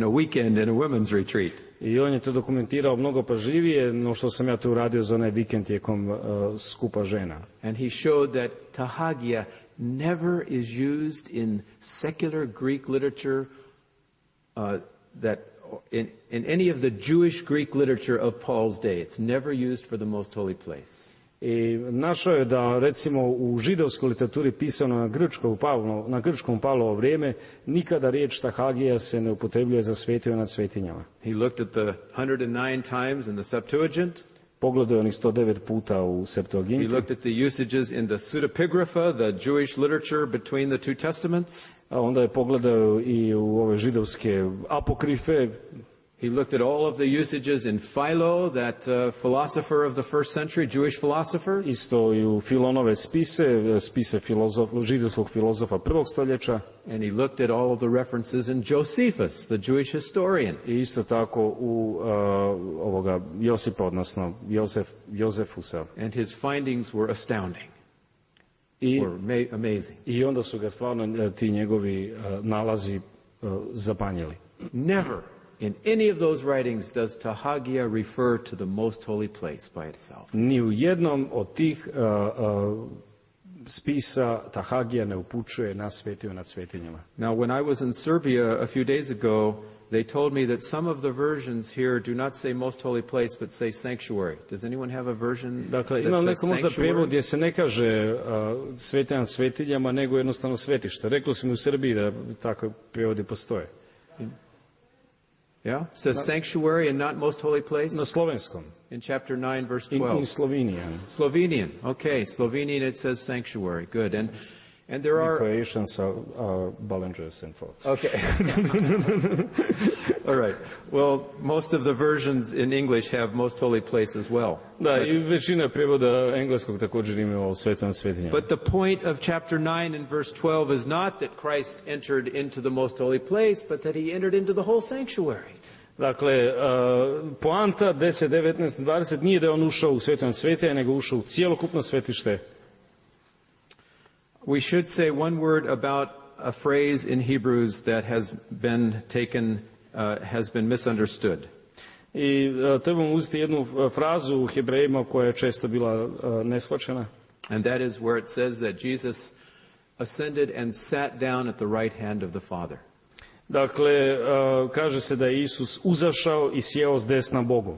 a weekend in a women's retreat.
I on je to dokumentirao mnogo pažljivije no što sam ja to uradio za onaj vikend tijekom skupa žena.
And he showed that tahagia never is used in secular Greek literature, that in any of the Jewish Greek literature of Paul's day. It's never used for the most holy place.
I našao je da recimo u židovskoj literaturi pisano na grčkom Pavlovo vrijeme nikada riječ tahagija se ne upotrebljuje za svetinju nad svetinjama.
He looked at the 109 times in the Septuagint.
Pogledao je onih 109 puta u Septuaginti.
He looked at the usages in the pseudepigrapha, the Jewish literature between the two testaments.
A onda je pogledao i u ove židovske apokrife.
He looked at all of the usages in Philo, that philosopher of the first century, Jewish philosopher.
Isto i u Filonove spise židovskog filozofa prvog stoljeća.
And he looked at all of the references in Josephus, the Jewish historian.
I isto tako u ovoga Josipa, odnosno Jozefusa.
And his findings were astounding. Were amazing.
I onda su ga stvarno ti njegovi nalazi zapanjili.
Never in any of those writings does tahagia refer to the most holy place by itself.
Ni u jednom od tih spisa ta hagija ne upućuje na svetio nad svetinjama.
Now, when I was in Serbia a few days ago, they told me that some of the versions here do not say most holy place, but say sanctuary. Does anyone have a version
Dakle,
that
imam
says
neko možda prijevod
sanctuary?
gdje se ne kaže svetinja nad svetinjama, nego jednostavno svetište. Rekli su mi u Srbiji da takve prijevodi postoje.
Yeah? It says sanctuary and not most holy place?
Na slovenskom.
In chapter 9, verse
In
12.
Slovenijan.
Slovenian. Okay, Slovenian it says sanctuary. Good. And there are...
Creations are Ballinger's and thoughts.
Okay. All right. Well, most of the versions in English have most holy place as well.
Da, i većina prijevoda engleskog također ima o svetu nad svetinjama.
But the point of chapter 9 and verse 12 is not that Christ entered into the most holy place, but that he entered into the whole sanctuary.
Dakle, poanta 10, 19, 20 nije da je on ušao u svetu nad svetinjama, nego ušao u cijelokupno svetište.
We should say one word about a phrase in Hebrews that has been taken, has been misunderstood.
I trebamo uzeti jednu frazu u Hebrejima koja je često bila neshvaćena.
And that is where it says that Jesus ascended and sat down at the right hand of the Father.
Dakle, kaže se da je Isus uzašao i sjeo s desna Bogu.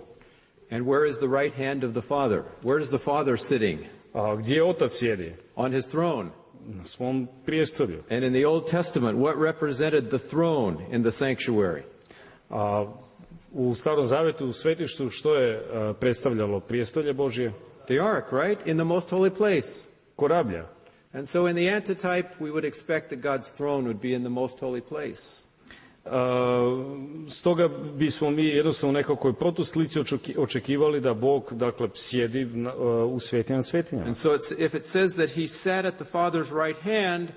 And where is the right hand of the Father? Where is the Father sitting?
A gdje Otac sjedi?
On his throne.
Na svom prijestolju.
And in the Old Testament, what represented the throne in the sanctuary?
A u Starom Zavetu, u svetištu, što je predstavljalo prijestolje Božje?
The ark, right? In the most holy place.
Korablja.
And so in the antitype, we would expect that God's throne would be in the most holy place.
Stoga bismo mi jednostavno nekakvoj protuslici očekivali da Bog, dakle, sjedi u svetinja nad svetinjama.
And so if it says that he sat at the Father's right hand,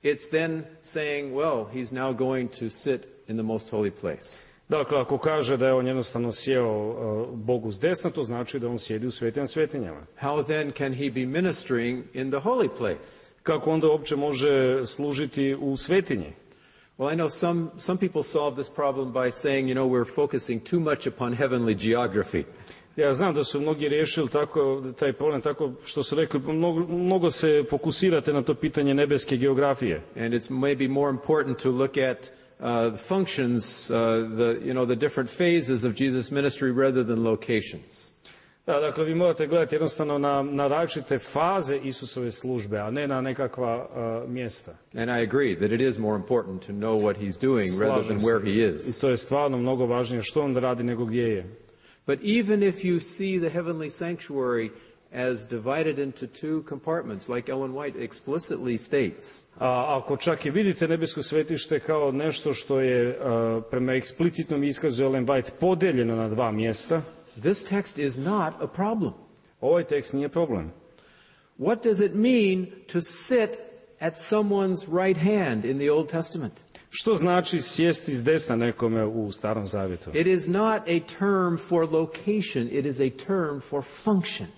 it's then saying, well, he's now going to sit in the most holy place.
Dakle, ako kaže da je on jednostavno sjeo Bogu s desna, to znači da on sjedi u svetinja nad svetinjama.
How then can he be ministering in the holy place?
Kako onda uopće može služiti u svetinji?
Well, I know some people solve this problem by saying, you know, we're focusing too much upon heavenly geography.
Ja znam da su mnogi riješili taj problem tako što su rekli mnogo se fokusirate na to pitanje nebeske geografije.
And it's maybe more important to look at the functions, the different phases of Jesus' ministry rather than locations.
Da, dakle, vi morate gledati jednostavno na različite faze Isusove službe, a ne na nekakva mjesta.
And I agree that it is more important to know what he's doing rather than where he is.
I to je stvarno mnogo važnije što on radi nego gdje je.
But even if you see the heavenly sanctuary as divided into two compartments, like Ellen Vajt explicitly states.
A ako čak i vidite nebesko svetište kao nešto što je prema eksplicitnom iskazu Ellen Vajt podeljeno na dva mjesta,
this text is not a problem.
Ovaj tekst nije problem.
What does it mean to sit at someone's right hand in the Old Testament?
Što znači sjesti s desna nekome u Starom Zavjetu?
It is not a term for location, it is a term for function.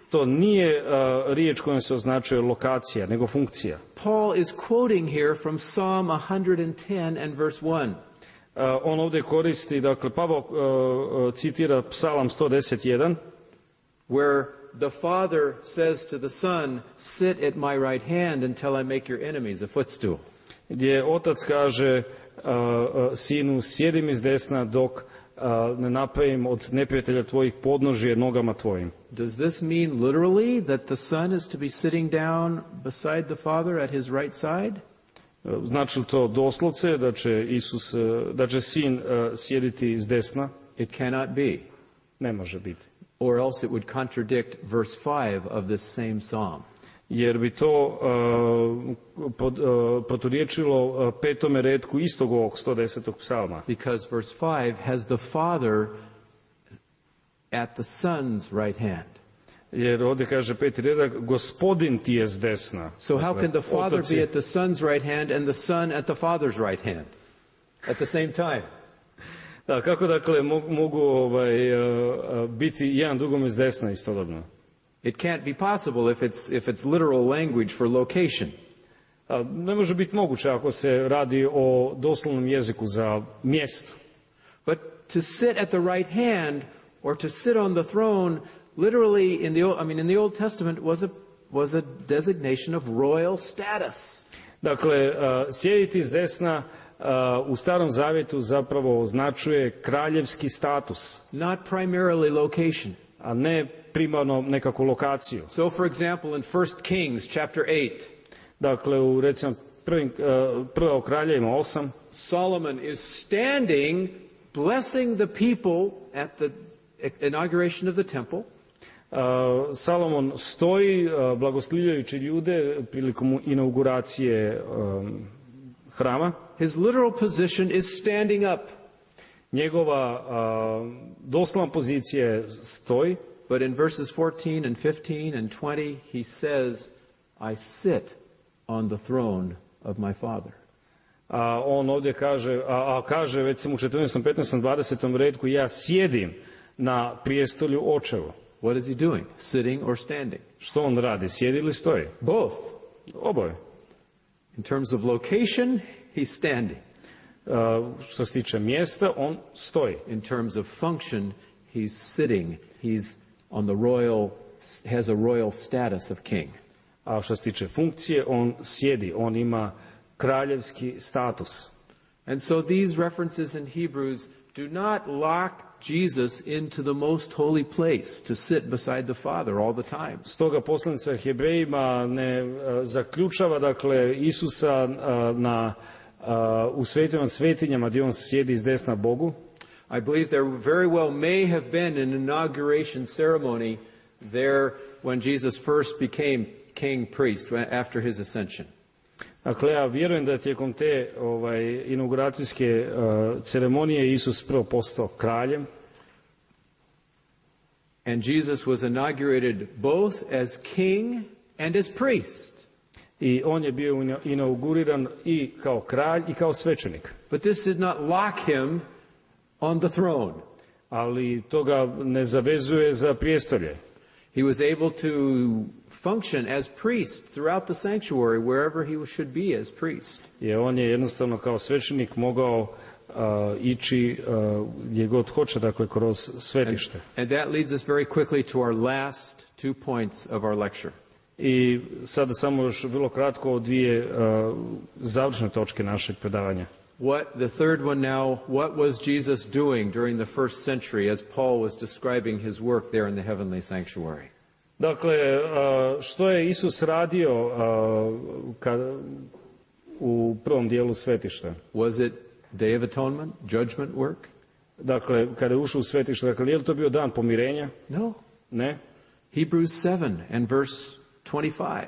To nije riječ kojom se označuje lokacija, nego funkcija.
Paul is quoting here from Psalm 110 and verse 1.
On ovdje koristi, dakle, Pavao citira Psalam 111,
where the Father says to the Son, sit at my right hand until I make your enemies a footstool.
Gdje Otac kaže Sinu, sjedi mi s desna dok ne napravim od neprijatelja tvojih podnožje nogama tvojim.
Does this mean literally that the Son is to be sitting down beside the Father at his right side?
Znači li to doslovce da će Sin sjediti s desna?
It cannot be.
Ne može biti.
Or else it would contradict verse 5 of this same psalm.
Jer bi to proturječilo petome retku istog ovog 110. psalma.
Because verse 5 has the Father at the Son's right hand.
Jer ovdje kaže peti redak, Gospodin ti je s desna.
So how can the Father be at the Son's right hand and the Son at the Father's right hand at the same time?
Da, kako dakle mogu biti jedan drugome s desna istodobno?
It can't be possible if it's literal language for location.
Ne može biti moguće ako se radi o doslovnom jeziku za mjesto.
But to sit at the right hand or to sit on the throne literally in the Old Testament was was a designation of royal status.
Dakle, sjediti s desna u Starom Zavjetu zapravo označuje kraljevski status.
Not primarily location.
A ne primarno nekakvu lokaciju.
So, for example, in 1 Kings chapter 8,
dakle, u recimo prva o Kraljevima 8,
Solomon is standing, blessing the people at the inauguration of the temple.
Salomon stoji blagoslivljajući ljude prilikom inauguracije hrama.
His literal position is standing up.
Njegova doslovna pozicija je stoji.
But in verses 14 and 15 and 20 he says, I sit on the throne of my father.
On ovdje kaže, kaže recimo u 14., 15., 20. redku, ja sjedim na prijestolju očevu.
What is he doing? Sitting or standing?
Što on radi? Sjedi ili stoji?
Both.
Oboje.
In terms of location, he's standing.
Što se tiče mjesta, on stoji.
In terms of function, he's sitting. He's on the royal, has a royal status of king.
A što se tiče funkcije, on sjedi, on ima kraljevski status.
And so these references in Hebrews do not lock Jesus into the most holy place to sit beside the Father all the time.
Stoga poslanica Hebrejima ne zaključava, dakle, Isusa u svetim svetinjama gdje on sjedi s desna Bogu.
I believe there very well may have been an inauguration ceremony there when Jesus first became king priest after his ascension.
Dakle, ja vjerujem da tijekom te inauguracijske ceremonije Isus prvo postao kraljem.
And Jesus was inaugurated both as king and as priest.
I on je bio inauguriran i kao kralj i kao svećenik.
But this did not lock him on the throne.
Ali to ga ne zavezuje za prijestolje.
He was able to function as priest throughout the sanctuary wherever he should be as priest.
On je jednostavno kao svećenik mogao ići gdje god hoće, dakle kroz svetište.
And that leads us very quickly to our last 2 points of our lecture.
I sada samo još vrlo kratko o dvije završne točke našeg predavanja.
The third one now, what was Jesus doing during the first century as Paul was describing his work there in the heavenly sanctuary?
Dakle, što je Isus radio u prvom dijelu svetišta?
Was it Day of Atonement, judgment work?
Dakle, kada je ušao u svetište, dakle, je li to bio dan pomirenja?
No.
Ne.
Hebrews 7 and verse 25.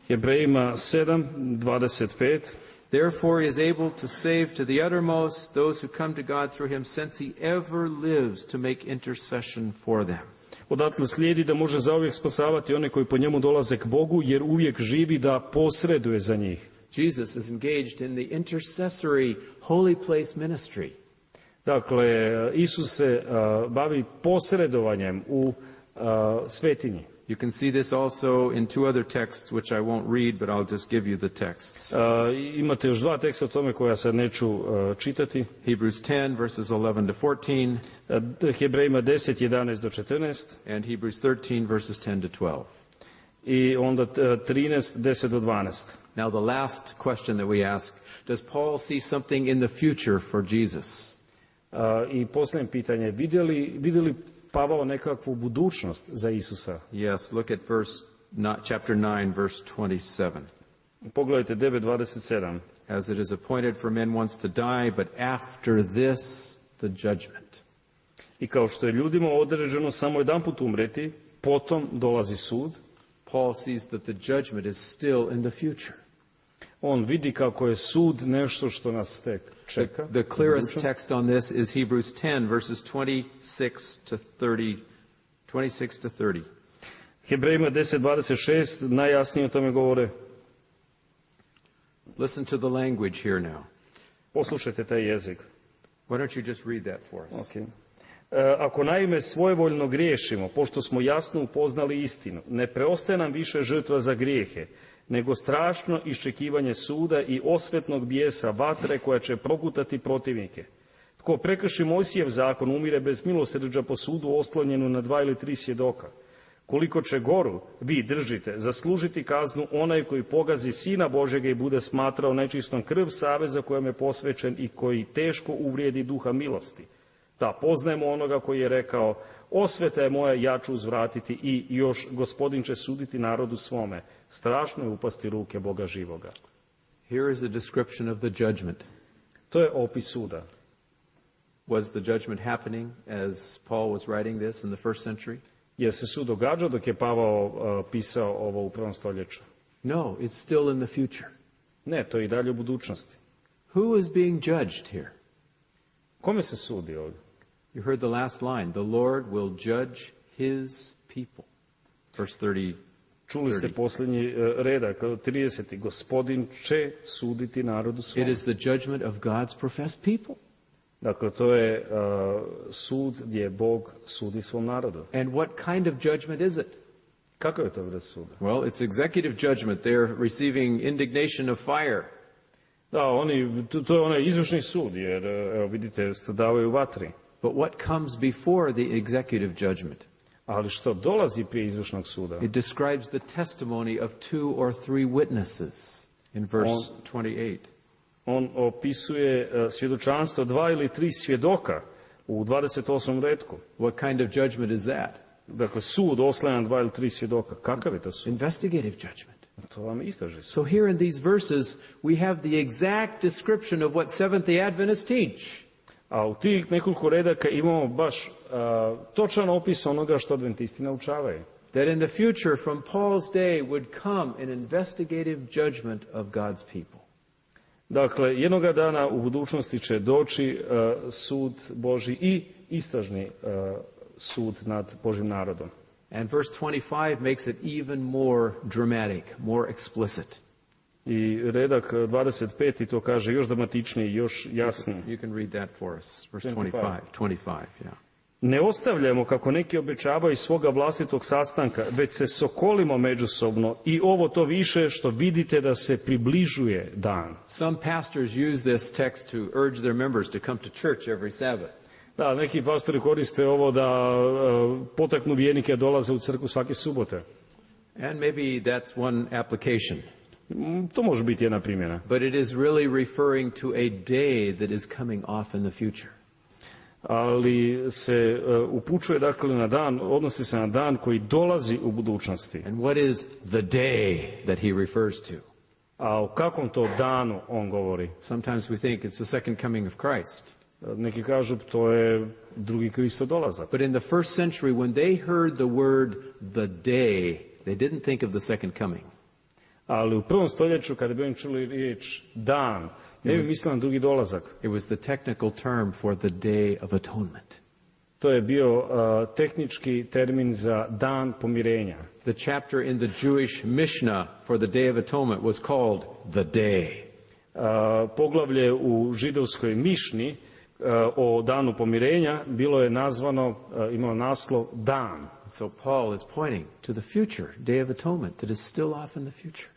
Hebrejima 7:25.
Therefore he is able to save to the uttermost those who come to God through him, since he ever lives to make intercession for them.
Odatle slijedi da može zauvijek spasavati one koji po njemu dolaze k Bogu, jer uvijek živi da posreduje za njih.
Jesus is engaged in the intercessory holy place ministry.
Dakle, Isus se bavi posredovanjem u svetinji.
You can see this also in 2 other texts which I won't read, but I'll just give you the texts.
Imate još 2 teksta o tome koja sad neću čitati.
Hebrews 10 verses 11 to 14.
Hebrejima 10, 11 do 14.
And Hebrews 13 verses 10 to 12.
I onda 13, 10 do 12.
Now the last question that we ask, does Paul see something in the future for Jesus?
I posljednje pitanje, vidi li Pavao nekakvu budućnost za Isusa?
Yes, look at chapter 9, verse 27.
Pogledajte 9:27.
As it is appointed for men once to die, but after this the judgment.
I kao što je ljudima određeno samo jedanput umreti, potom dolazi sud.
Paul sees that the judgment is still in the future.
On vidi kako je sud nešto što nas tek čeka.
The clearest text on this is Hebrews 10 verses 26 to 30.
Hebrejima 10:26 najjasnije o tome govore.
Listen to the language here now.
Poslušajte taj jezik.
Why don't you just read that for us?
Okay. Ako naime svojevoljno griješimo, pošto smo jasno upoznali istinu, ne preostaje nam više žrtva za grijehe, nego strašno iščekivanje suda i osvetnog bijesa vatre koja će progutati protivnike. Tko prekrši Mojsijev zakon umire bez milosrđa po sudu oslonjenu na 2 ili 3 svjedoka. Koliko će goru vi držite zaslužiti kaznu onaj koji pogazi Sina Božjega i bude smatrao nečistom krv saveza kojem je posvećen i koji teško uvrijedi duha milosti. Da poznajemo onoga koji je rekao, osveta je moja, ja ću uzvratiti i još Gospodin će suditi narodu svome. Strašno je upasti ruke Boga živoga.
Here is a description of the judgment.
To je opis suda.
Was the judgment happening as Paul was writing this in the first century?
Je se sud događao dok je Pavao pisao ovo u prvom stoljeću?
No, it's still in the future.
Ne, to je i dalje u budućnosti.
Who is being judged here?
Kome se sudi ovdje?
You heard the last line, the Lord will judge his people. Verse 30.
Čuli ste posljednji redak, 30. Gospodin će suditi narodu svom.
It is the judgment of God's professed people.
Dakle, to je sud gdje Bog sudi svom narodu.
And what kind of judgment is it?
Kakav je to vrst suda?
Well, it's executive judgment. They're receiving indignation of fire.
Da, to je onaj izvršni sud, jer, evo vidite, stradavaju vatri.
But what comes before the executive judgment?
Ali što dolazi prije izvršnog suda?
It describes the testimony of 2 or 3 witnesses in verse 28.
On opisuje svjedočanstvo 2 ili 3 svjedoka u 28. retku.
What kind of judgment is that?
Dakle, sud oslanjan 2 ili 3 svjedoka. Kakav je to sud?
Investigative judgment.
To vam je istražni sud.
So here in these verses we have the exact description of what Seventh-day Adventists teach.
A u tih nekoliko redaka imamo baš točan opis onoga što adventisti naučavaju.
That in the future from Paul's day would come an investigative judgment of God's people.
Dakle, jednoga dana u budućnosti će doći sud Božji i istražni sud nad Božjim narodom.
And verse 25 makes it even more dramatic, more explicit.
I redak 25. to kaže još dramatičnije, još jasnije.
You can read that for us. Verse 25, yeah.
Ne ostavljamo kako neki obećavaju svoga vlastitog sastanka, već se sokolimo međusobno i ovo to više što vidite da se približuje dan.
Some pastors use this text to urge their members to come to church every Sabbath.
Da, neki pastori koriste ovo da potaknu vjernike dolaze u crkvu svake subote.
And maybe that's one application.
To može biti jedna primjena.
But it is really referring to a day that is coming off in the future.
Ali se upućuje dakle na dan, odnosi se na dan koji dolazi u budućnosti.
And what is the day that he refers to?
A o kakvom to danu on govori?
Sometimes we think it's the second coming of Christ.
Neki kažu to je drugi Kristov dolazak.
But in the first century when they heard the word the day, they didn't think of the second coming.
Ali u prvom stoljeću kada bi oni čuli riječ dan, ne bi mislili na drugi dolazak.
It was the technical term for the day of atonement.
To je bio tehnički termin za dan pomirenja.
The chapter in the Jewish Mishnah for the Day of Atonement was called the day.
Poglavlje u židovskoj mišni o danu pomirenja bilo je nazvano, imao naslov dan.
So Paul is pointing to the future Day of Atonement that is still off in the future.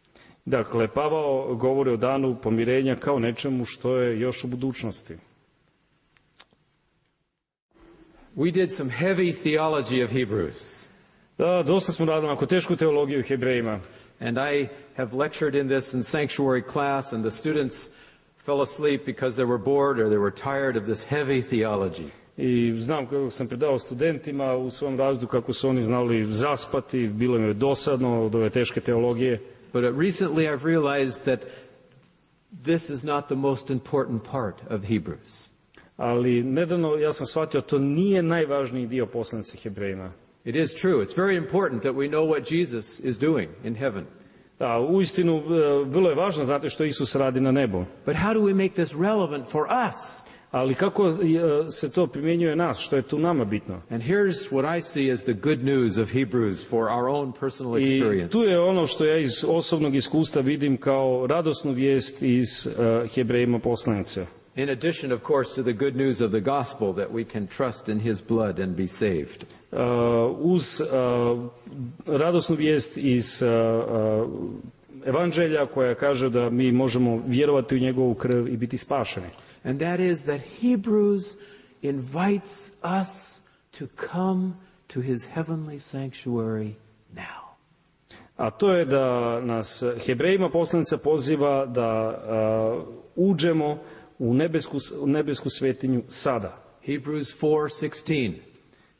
Dakle, Pavao govori o danu pomirenja kao nečemu što je još u budućnosti.
We did some heavy theology of Hebrews.
Da, dosta smo radili onako tešku teologiju u Hebrejima.
And I have lectured in this in sanctuary class, and the students fell asleep because they were bored or they were tired of this heavy theology.
I znam kako sam predavao studentima u svom razredu kako su oni znali zaspati, bilo im je dosadno od ove teške teologije.
But recently I've realized that this is not the most important part of Hebrews.
Ali nedavno ja sam shvatio to nije najvažniji dio poslanice Hebrejima.
It is true. It's very important that we know what Jesus is doing in heaven.
Da, uistinu vrlo je važno znati što Isus radi na nebu.
But how do we make this relevant for us?
Ali kako se to primjenjuje nas, što je tu nama bitno?
And here's what I see as the good news of Hebrews for our own personal experience.
I tu je ono što ja iz osobnog iskustva vidim kao radosnu vijest iz Hebrejima poslanice.
In addition, of course, to the good news of the gospel that we can trust in his blood and be saved.
Uz radosnu vijest iz evanđelja koja kaže da mi možemo vjerovati u njegovu krv i biti spašeni.
And that is that Hebrews invites us to come to his heavenly sanctuary now.
A to je da nas Hebrejima poslanica poziva da uđemo u nebesku svetinju sada.
Hebrews 4:16.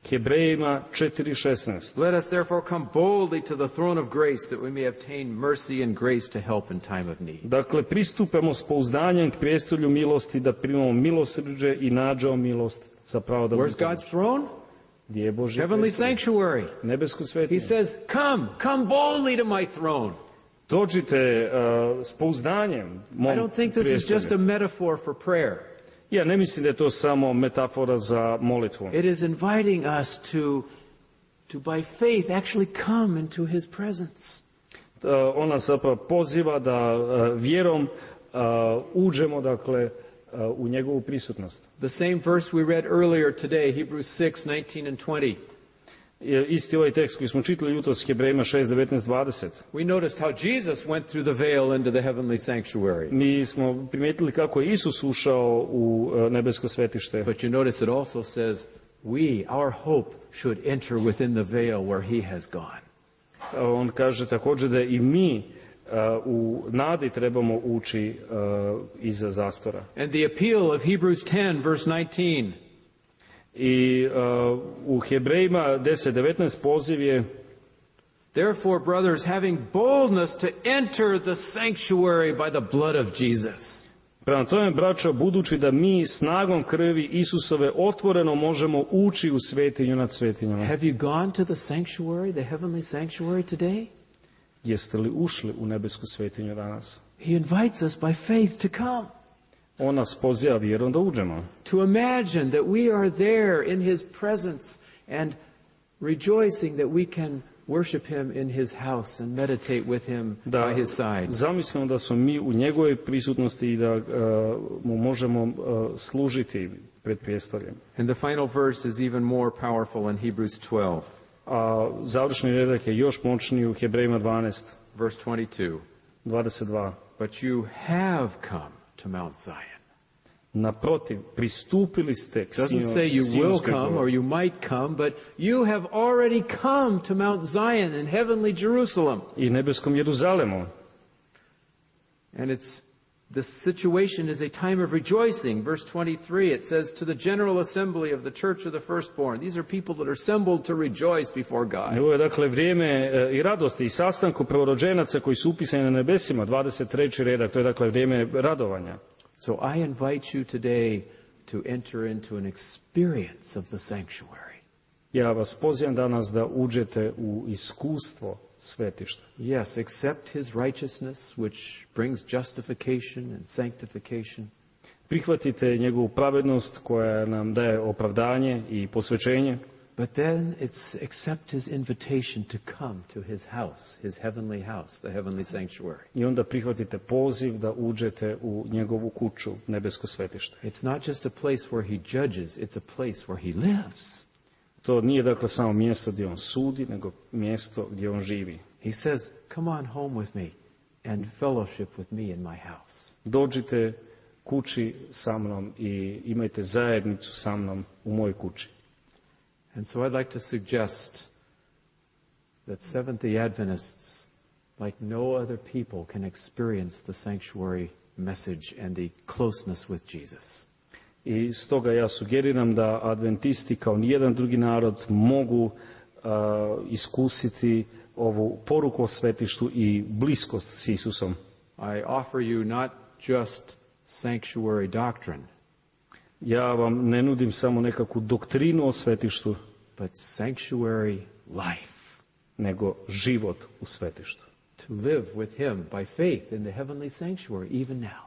Hebrejima 4:16.
Let us therefore come boldly to the throne of grace that we may obtain mercy and grace to help in time of need.
Dakle, pristupemo s pouzdanjem k prijestolju milosti da primamo milosrđe i nađemo milost za pravo da
Where's God's throne?
Gdje je Božje
Heavenly
prijestolje?
sanctuary.
Nebesku
He
svetinju.
says, come boldly to my throne.
Dođite s pouzdanjem mom
I don't think this is just a
prijestolju.
metaphor for prayer.
Ja ne mislim da je to samo metafora za molitvu.
It is inviting us to by faith actually come into his presence.
Ona zapravo poziva da vjerom uđemo, dakle, u njegovu prisutnost.
The same verse we read earlier today, Hebrews 6:19 and 20.
Isti ovaj tekst koji smo čitali jutros, Hebrejima 6:19-20.
We noticed how Jesus went through the veil into the heavenly sanctuary.
Mi smo primijetili kako je Isus ušao u nebesko svetište.
But you notice it also says, our hope should enter within the veil where he has gone.
On kaže također da i mi u nadi trebamo ući iza zastora.
And the appeal of Hebrews 10 verse 19.
I u Hebrejima 10:19 poziv je:
Therefore, brothers, having boldness to enter the sanctuary by the blood of Jesus.
Prema tome, braćo, budući da mi snagom krvi Isusove otvoreno možemo ući u svetinju nad svetinjama.
Have you gone to the sanctuary, the heavenly sanctuary today?
Jeste li ušli u nebesku svetinju danas?
He invites us by faith to come.
On nas poziva vjerom da uđemo.
To imagine that we are there in his presence and rejoicing that we can worship him in his house and meditate with him by his side.
Zamislimo da smo mi u njegovoj prisutnosti i da mu možemo služiti pred prijestoljem.
And the final verse is even more powerful in Hebrews 12.
A završni redak je još moćniji u Hebrejima 12.
Verse 22.
22.
But you have come to Mount Zion.
Naprotiv, pristupili ste k
Doesn't say you will come or you might come, but you have already come to Mount Zion in heavenly Jerusalem.
I nebeskom Jeruzalemu.
And this situation is a time of rejoicing. Verse 23, it says, to the general assembly of the church of the firstborn. These are people that are assembled to rejoice before God.
Ovo je dakle vrijeme i radosti i sastanku prvorođenaca koji su upisani na nebesima, 23. redak, to je dakle vrijeme radovanja.
So I invite you today to enter into an experience of the sanctuary.
Ja vas pozivam danas da uđete u iskustvo svetišta.
Yes, accept his righteousness, which brings justification and sanctification.
Prihvatite njegovu pravednost koja nam daje opravdanje i posvećenje.
But then accept his invitation to come to his house, his heavenly house, the heavenly sanctuary.
I onda prihvatite poziv da uđete u njegovu kuću, nebesko svetište.
It's not just a place where he judges, it's a place where he lives.
To nije dakle samo mjesto gdje on sudi, nego mjesto gdje on živi.
He says, come on home with me and fellowship with me in my house.
Dođite kući sa mnom i imajte zajednicu sa mnom u mojoj kući.
And so I'd like to suggest that Seventh-day Adventists, like no other people, can experience the sanctuary message and the closeness with Jesus.
I stoga ja sugeriram da adventisti kao nijedan drugi narod mogu iskusiti ovu poruku o svetištu i bliskost s Isusom.
I offer you not just sanctuary doctrine,
Ja vam ne nudim samo nekakvu doktrinu o svetištu,
but sanctuary life.
nego život u svetištu.
To live with him by faith in the heavenly sanctuary, even now.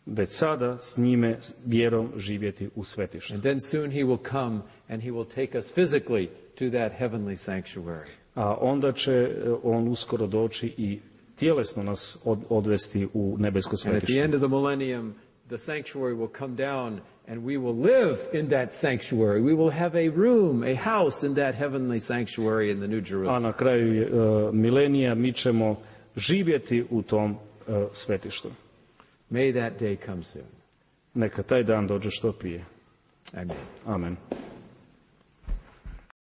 Već sada s njime vjerom živjeti u svetištu.
And then soon he will come and he will take us physically to that heavenly sanctuary.
A onda će on uskoro doći i tjelesno nas odvesti u nebesko
And at the
svetište.
end of the millennium, the sanctuary will come down and we will live in that sanctuary. We will have a room, a house in that heavenly sanctuary in the New
A
Jerusalem.
na kraju milenija mi ćemo živjeti u tom svetištu.
May that day come soon.
Neka taj dan dođe što prije.
Amen.
Amen.